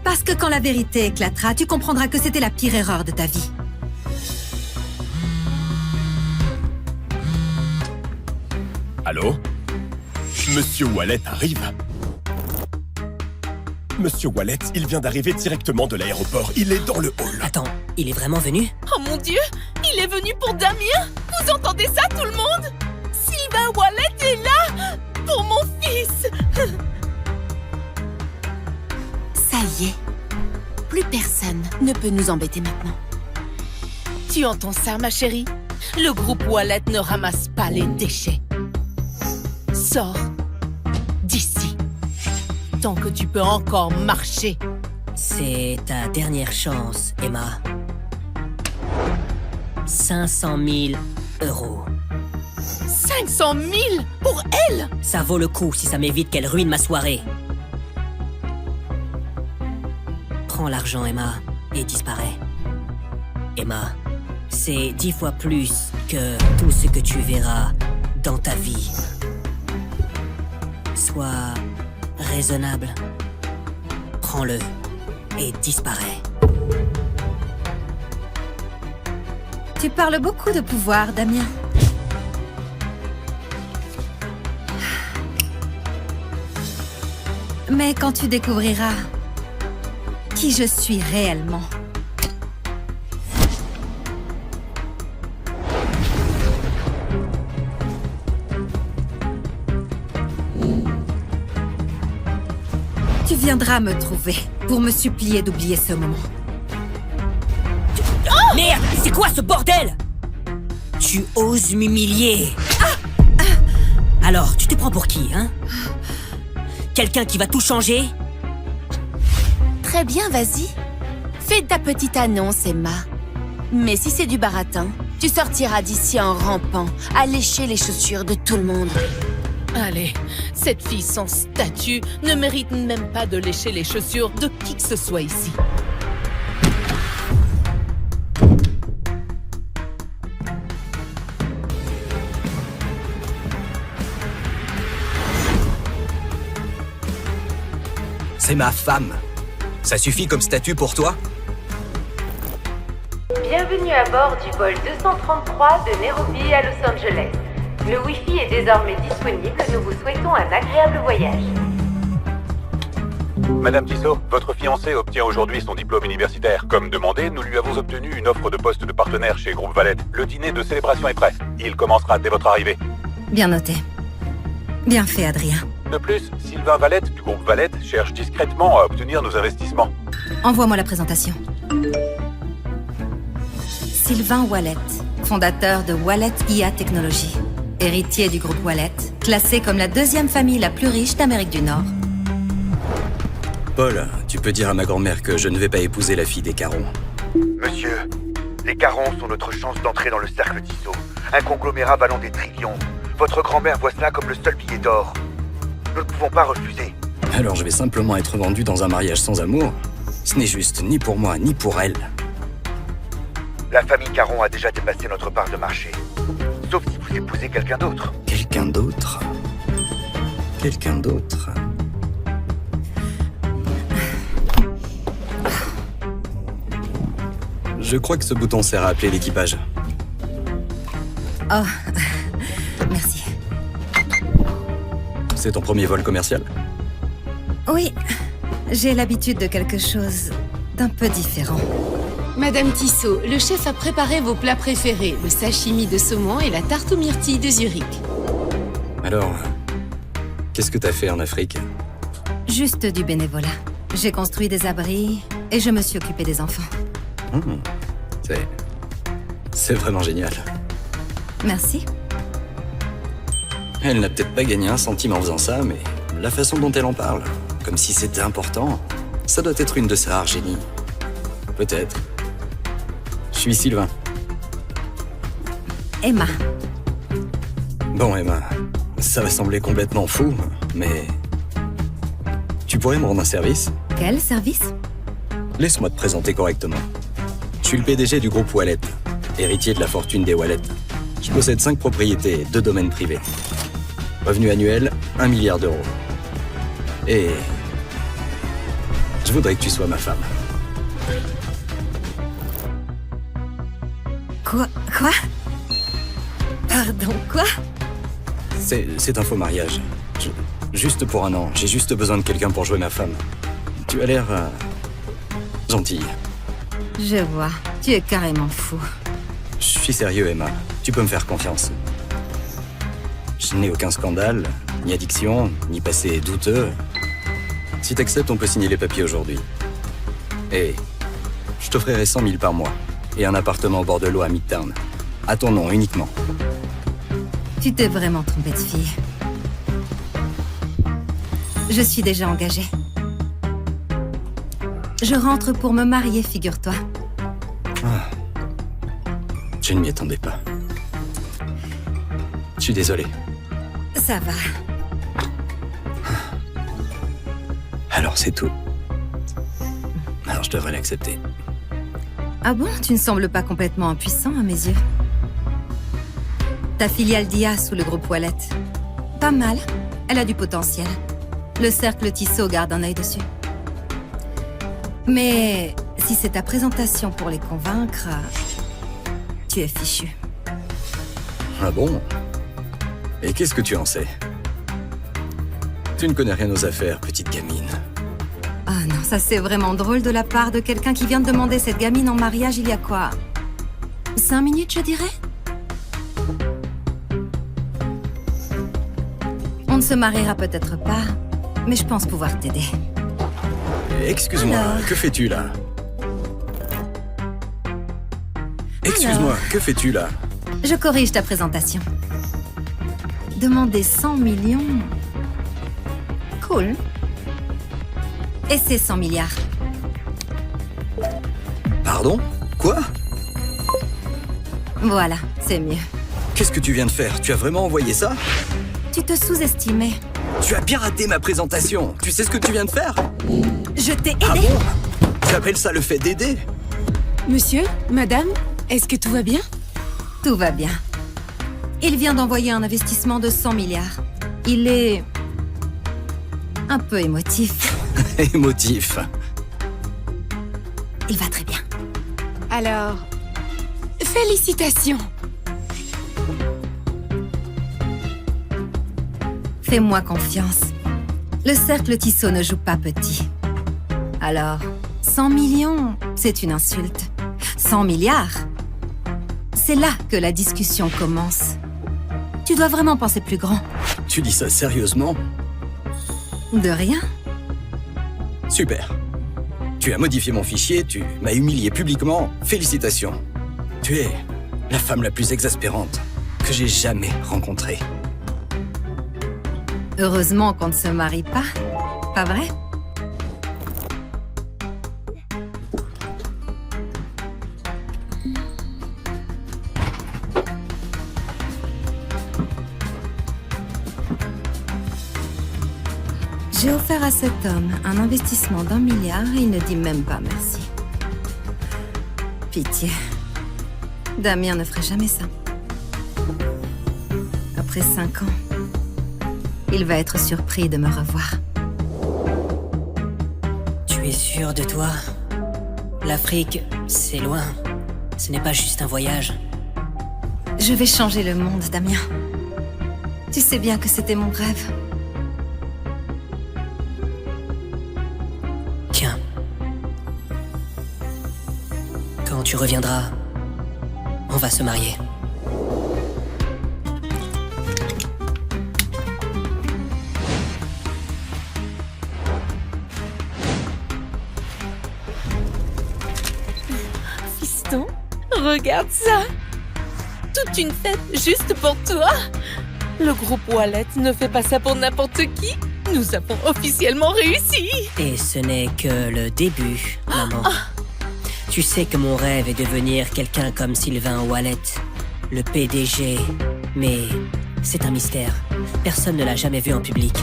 Parce que quand la vérité éclatera, tu comprendras que c'était la pire erreur de ta vie. Allô? Monsieur Wallet arrive? Monsieur Wallet, il vient d'arriver directement de l'aéroport. Il est dans le hall. Attends, il est vraiment venu? Oh mon Dieu, il est venu pour Damien? Vous entendez ça, tout le monde? Sylvain Wallet est là pour mon fils. Ça y est. Plus personne ne peut nous embêter maintenant. Tu entends ça, ma chérie? Le groupe Wallet ne ramasse pas les déchets. Sors d'ici. Tant que tu peux encore marcher. C'est ta dernière chance, Emma. 500 000 €. 500 000 pour elle? Ça vaut le coup si ça m'évite qu'elle ruine ma soirée. Prends l'argent, Emma, et disparais. Emma, c'est 10 fois plus que tout ce que tu verras dans ta vie. Sois raisonnable. Prends-le et disparais. Tu parles beaucoup de pouvoir, Damien. Mais quand tu découvriras qui je suis réellement, tu viendras me trouver pour me supplier d'oublier ce moment. Merde, c'est quoi ce bordel? Tu oses m'humilier. Alors, tu te prends pour qui, hein? Quelqu'un qui va tout changer? Très bien, vas-y. Fais ta petite annonce, Emma. Mais si c'est du baratin, tu sortiras d'ici en rampant, à lécher les chaussures de tout le monde. Allez, cette fille sans statut ne mérite même pas de lécher les chaussures de qui que ce soit ici. C'est ma femme. Ça suffit comme statut pour toi? Bienvenue à bord du vol 233 de Nairobi à Los Angeles. Le Wi-Fi est désormais disponible. Nous vous souhaitons un agréable voyage. Madame Tissot, votre fiancé obtient aujourd'hui son diplôme universitaire. Comme demandé, nous lui avons obtenu une offre de poste de partenaire chez Groupe Wallet. Le dîner de célébration est prêt. Il commencera dès votre arrivée. Bien noté. Bien fait, Adrien. De plus, Sylvain Valette du groupe Valette cherche discrètement à obtenir nos investissements. Envoie-moi la présentation. Sylvain Wallet, fondateur de Wallet IA Technologies. Héritier du groupe Wallet, classé comme la 2e famille la plus riche d'Amérique du Nord. Paul, tu peux dire à ma grand-mère que je ne vais pas épouser la fille des Caron. Monsieur, les Carons sont notre chance d'entrer dans le cercle Tissot. Un conglomérat valant des trillions. Votre grand-mère voit cela comme le seul billet d'or. Nous ne pouvons pas refuser. Alors je vais simplement être vendu dans un mariage sans amour? Ce n'est juste ni pour moi, ni pour elle. La famille Caron a déjà dépassé notre part de marché. Sauf si vous épousez quelqu'un d'autre. Quelqu'un d'autre? Quelqu'un d'autre? Je crois que ce bouton sert à appeler l'équipage. Oh, merci. C'est ton premier vol commercial? Oui, j'ai l'habitude de quelque chose d'un peu différent. Madame Tissot, le chef a préparé vos plats préférés, le sashimi de saumon et la tarte aux myrtilles de Zurich. Alors, qu'est-ce que t'as fait en Afrique? Juste du bénévolat. J'ai construit des abris et je me suis occupée des enfants. C'est vraiment génial. Merci. Elle n'a peut-être pas gagné un centime en faisant ça, mais la façon dont elle en parle, comme si c'était important, ça doit être une de ses rares génies. Peut-être. Je suis Sylvain. Emma. Bon, Emma, ça va sembler complètement fou, mais... Tu pourrais me rendre un service? Quel service? Laisse-moi te présenter correctement. Je suis le PDG du groupe Wallet, héritier de la fortune des Wallet. Je possède 5 propriétés et 2 domaines privés. Revenu annuel, 1 milliard d'euros. Et... je voudrais que tu sois ma femme. Quoi? Pardon, quoi? C'est un faux mariage. Juste pour un an. J'ai juste besoin de quelqu'un pour jouer ma femme. Tu as l'air... gentille. Je vois. Tu es carrément fou. Je suis sérieux, Emma. Tu peux me faire confiance. Je n'ai aucun scandale, ni addiction, ni passé douteux. Si t'acceptes, on peut signer les papiers aujourd'hui. Et je t'offrirai 100 000 par mois. Et un appartement au bord de l'eau à Midtown. À ton nom uniquement. Tu t'es vraiment trompé de fille. Je suis déjà engagée. Je rentre pour me marier, figure-toi. Ah. Je ne m'y attendais pas. Je suis désolé. Ça va. Alors c'est tout. Alors je devrais l'accepter. Ah bon? Tu ne sembles pas complètement impuissant à mes yeux. Ta filiale d'IA sous le groupe Wallet. Pas mal. Elle a du potentiel. Le cercle Tissot garde un œil dessus. Mais si c'est ta présentation pour les convaincre, tu es fichu. Ah bon? Et qu'est-ce que tu en sais? Tu ne connais rien aux affaires, petite gamine. Ah non, ça c'est vraiment drôle de la part de quelqu'un qui vient de demander cette gamine en mariage il y a quoi? 5 minutes, je dirais? On ne se mariera peut-être pas, mais je pense pouvoir t'aider. Excuse-moi, Alors... que fais-tu là? Excuse-moi, Alors... que fais-tu là? Je corrige ta présentation. Demander 100 millions... Cool. Et c'est 100 milliards. Pardon? Quoi? Voilà, c'est mieux. Qu'est-ce que tu viens de faire? Tu as vraiment envoyé ça? Tu te sous-estimais. Tu as bien raté ma présentation. Tu sais ce que tu viens de faire? Je t'ai aidé. Ah bon? Tu appelles ça le fait d'aider? Monsieur, madame, est-ce que tout va bien? Tout va bien. Il vient d'envoyer un investissement de 100 milliards. Il est... un peu émotif. Émotif. Il va très bien. Alors, félicitations. Fais-moi confiance. Le cercle Tissot ne joue pas petit. Alors, 100 millions, c'est une insulte. 100 milliards, c'est là que la discussion commence. Tu dois vraiment penser plus grand. Tu dis ça sérieusement? De rien. Super. Tu as modifié mon fichier, tu m'as humilié publiquement. Félicitations. Tu es la femme la plus exaspérante que j'ai jamais rencontrée. Heureusement qu'on ne se marie pas. Pas vrai? J'ai offert à cet homme un investissement d'1 milliard et il ne dit même pas merci. Pitié. Damien ne ferait jamais ça. Après 5 ans, il va être surpris de me revoir. Tu es sûr de toi? L'Afrique, c'est loin. Ce n'est pas juste un voyage. Je vais changer le monde, Damien. Tu sais bien que c'était mon rêve. Tiens. Quand tu reviendras, on va se marier. Fiston, regarde ça. Toute une fête juste pour toi. Le groupe Wallet ne fait pas ça pour n'importe qui. Nous avons officiellement réussi. Et ce n'est que le début, maman. Tu sais que mon rêve est de devenir quelqu'un comme Sylvain Wallet, le PDG. Mais c'est un mystère. Personne ne l'a jamais vu en public.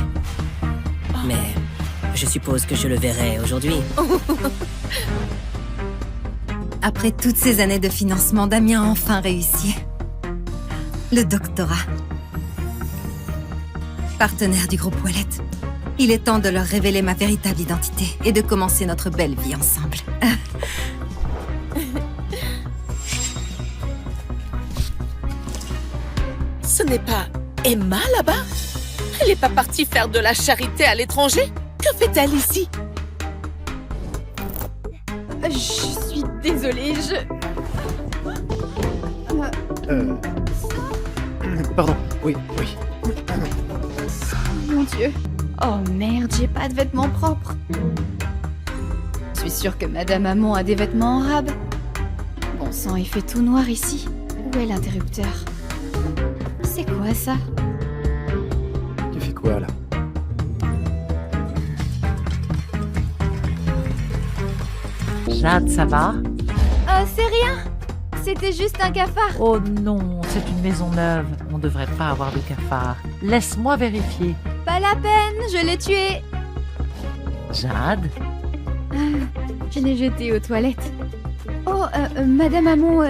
Mais je suppose que je le verrai aujourd'hui. Après toutes ces années de financement, Damien a enfin réussi. Le doctorat. Partenaire du groupe Wallet. Il est temps de leur révéler ma véritable identité et de commencer notre belle vie ensemble. Ce n'est pas Emma là-bas? Elle n'est pas partie faire de la charité à l'étranger? Que fait-elle ici? Je suis désolée, Pardon, oui. Mon Dieu. Oh merde, j'ai pas de vêtements propres. Je suis sûre que Madame Hamon a des vêtements en rab. Bon sang, il fait tout noir ici. Où est l'interrupteur? C'est quoi ça? Tu fais quoi là? Jade, ça va? C'est rien. C'était juste un cafard. Oh non, c'est une maison neuve. On devrait pas avoir de cafard. Laisse-moi vérifier. Pas la peine, je l'ai tué. Jade? Je l'ai jeté aux toilettes. Oh, Madame Hamon,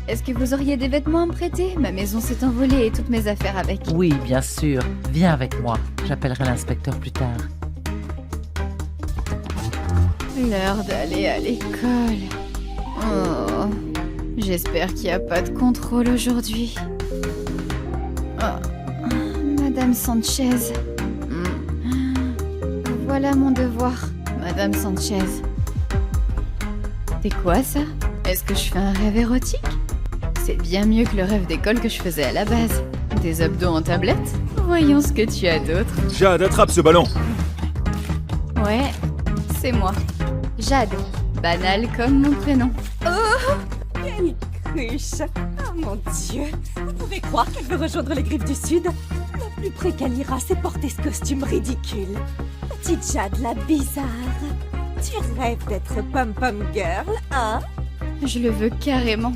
est-ce que vous auriez des vêtements à me prêter? Ma maison s'est envolée et toutes mes affaires avec. Oui, bien sûr. Viens avec moi. J'appellerai l'inspecteur plus tard. L'heure d'aller à l'école. Oh, j'espère qu'il n'y a pas de contrôle aujourd'hui. Oh, Madame Sanchez. Voilà mon devoir, Madame Sanchez. C'est quoi ça? Est-ce que je fais un rêve érotique? C'est bien mieux que le rêve d'école que je faisais à la base. Des abdos en tablette? Voyons ce que tu as d'autre. Jade, attrape ce ballon. Ouais, c'est moi. Jade. Banal comme mon prénom. Oh, quelle cruche! Oh mon Dieu! Vous pouvez croire qu'elle veut rejoindre les Griffes du Sud? Le plus près qu'elle ira, c'est porter ce costume ridicule. Petite Jade, la bizarre. Tu rêves d'être pom-pom girl, hein? Je le veux carrément.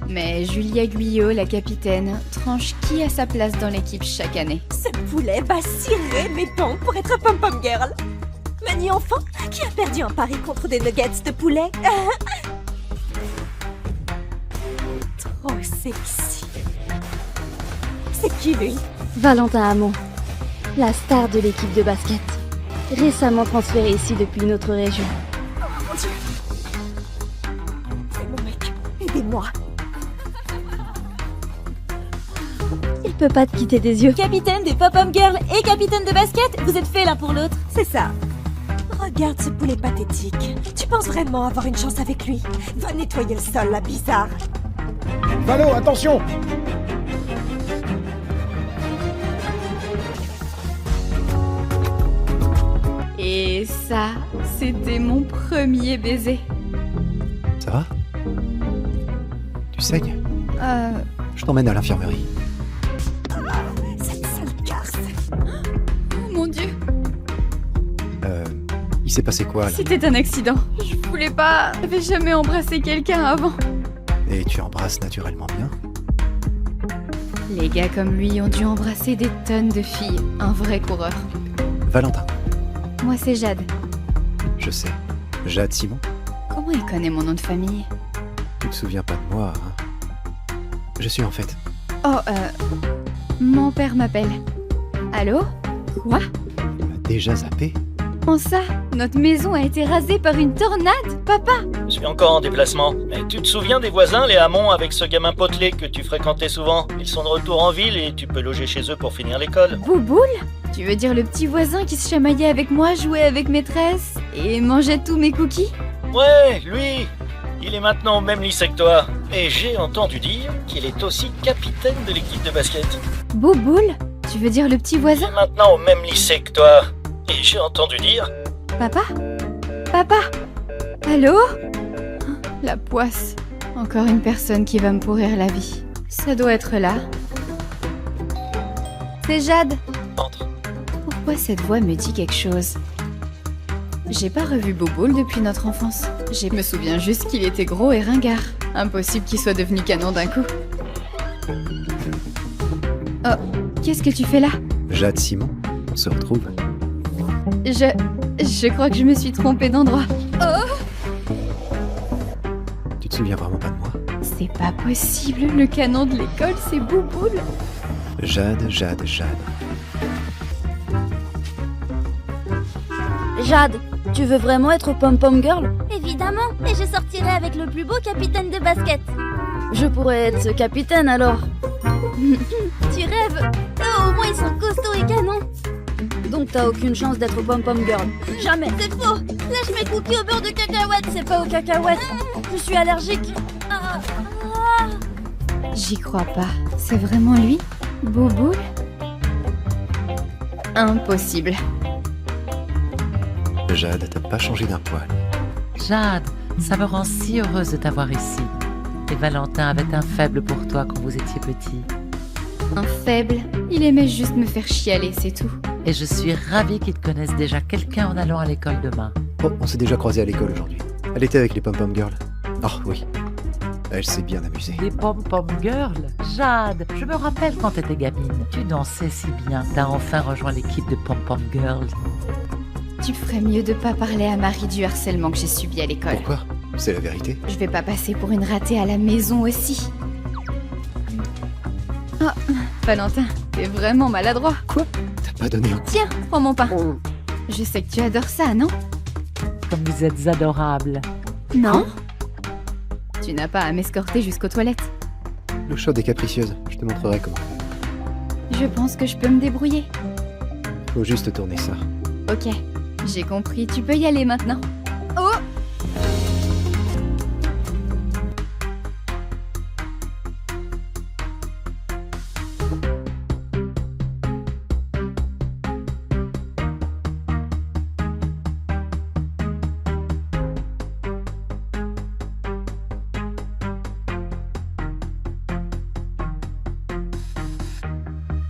Mais Julia Guyot, la capitaine, tranche qui a sa place dans l'équipe chaque année. Ce poulet bat cirer mes dents pour être pom-pom girl. Mani enfant qui a perdu un pari contre des nuggets de poulet. Trop sexy. C'est qui lui? Valentin Hamon, la star de l'équipe de basket. Récemment transféré ici depuis une autre région. Oh mon Dieu. C'est mon mec. Aidez-moi. Il peut pas te quitter des yeux. Capitaine des pop-up girls et capitaine de basket, vous êtes faits l'un pour l'autre. C'est ça. Regarde ce poulet pathétique. Tu penses vraiment avoir une chance avec lui? Va nettoyer le sol, la bizarre. Valo, attention! Et ça, c'était mon premier baiser. Ça va? Tu saignes? Euh... Je t'emmène à l'infirmerie. Cette sale garce. Oh mon Dieu. Il s'est passé quoi là? C'était un accident. Je voulais pas... J'avais jamais embrassé quelqu'un avant. Et tu embrasses naturellement bien? Les gars comme lui ont dû embrasser des tonnes de filles. Un vrai coureur. Valentin. Moi, c'est Jade. Je sais. Jade Simon? Comment il connaît mon nom de famille? Tu te souviens pas de moi, hein? Je suis en fait. Oh, mon père m'appelle. Allô? Quoi? Tu m'as déjà zappé? Comment ça? Notre maison a été rasée par une tornade, papa? Je suis encore en déplacement. Mais tu te souviens des voisins, les Hamon, avec ce gamin potelé que tu fréquentais souvent? Ils sont de retour en ville et tu peux loger chez eux pour finir l'école. Bouboule? Tu veux dire le petit voisin qui se chamaillait avec moi, jouait avec maîtresse et mangeait tous mes cookies? Ouais, lui. Il est maintenant au même lycée que toi. Et j'ai entendu dire qu'il est aussi capitaine de l'équipe de basket. Bouboule? Tu veux dire le petit voisin? Il est maintenant au même lycée que toi. Et j'ai entendu dire... Papa? Papa? Allô? La poisse. Encore une personne qui va me pourrir la vie. Ça doit être là. C'est Jade. Entre. Pourquoi cette voix me dit quelque chose? J'ai pas revu Bouboule depuis notre enfance. Je me souviens juste qu'il était gros et ringard. Impossible qu'il soit devenu canon d'un coup. Oh, qu'est-ce que tu fais là? Jade Simon, on se retrouve. Je crois que je me suis trompée d'endroit. Oh! Tu te souviens vraiment pas de moi? C'est pas possible, le canon de l'école, c'est Bouboule. Jade, Jade, Jade. Jade, tu veux vraiment être pom-pom girl? Évidemment, et je sortirai avec le plus beau capitaine de basket. Je pourrais être ce capitaine alors. Tu rêves? Oh, au moins ils sont costauds et canons. Donc t'as aucune chance d'être pom-pom girl? Jamais. C'est faux. Lâche mes cookies au beurre de cacahuète. C'est pas aux cacahuètes. Je suis allergique. J'y crois pas. C'est vraiment lui? Bouboule? Impossible. Jade, t'as pas changé d'un poil. Jade, ça me rend si heureuse de t'avoir ici. Et Valentin avait un faible pour toi quand vous étiez petit. Un faible? Il aimait juste me faire chialer, c'est tout. Et je suis ravie qu'il te connaisse déjà quelqu'un en allant à l'école demain. Oh, on s'est déjà croisés à l'école aujourd'hui. Elle était avec les pom-pom girls. Oh oui. Elle s'est bien amusée. Des pom-pom girls? Jade, je me rappelle quand t'étais gamine. Tu dansais si bien. T'as enfin rejoint l'équipe de pom-pom girls. Tu ferais mieux de pas parler à Marie du harcèlement que j'ai subi à l'école. Pourquoi? C'est la vérité. Je vais pas passer pour une ratée à la maison aussi. Oh, Valentin, t'es vraiment maladroit. Quoi? T'as pas donné un coup? Tiens, prends mon pain. Je sais que tu adores ça, non? Comme vous êtes adorables. Non? Tu n'as pas à m'escorter jusqu'aux toilettes. L'eau chaude est capricieuse. Je te montrerai comment. Je pense que je peux me débrouiller. Faut juste tourner ça. Ok, j'ai compris. Tu peux y aller maintenant. Oh!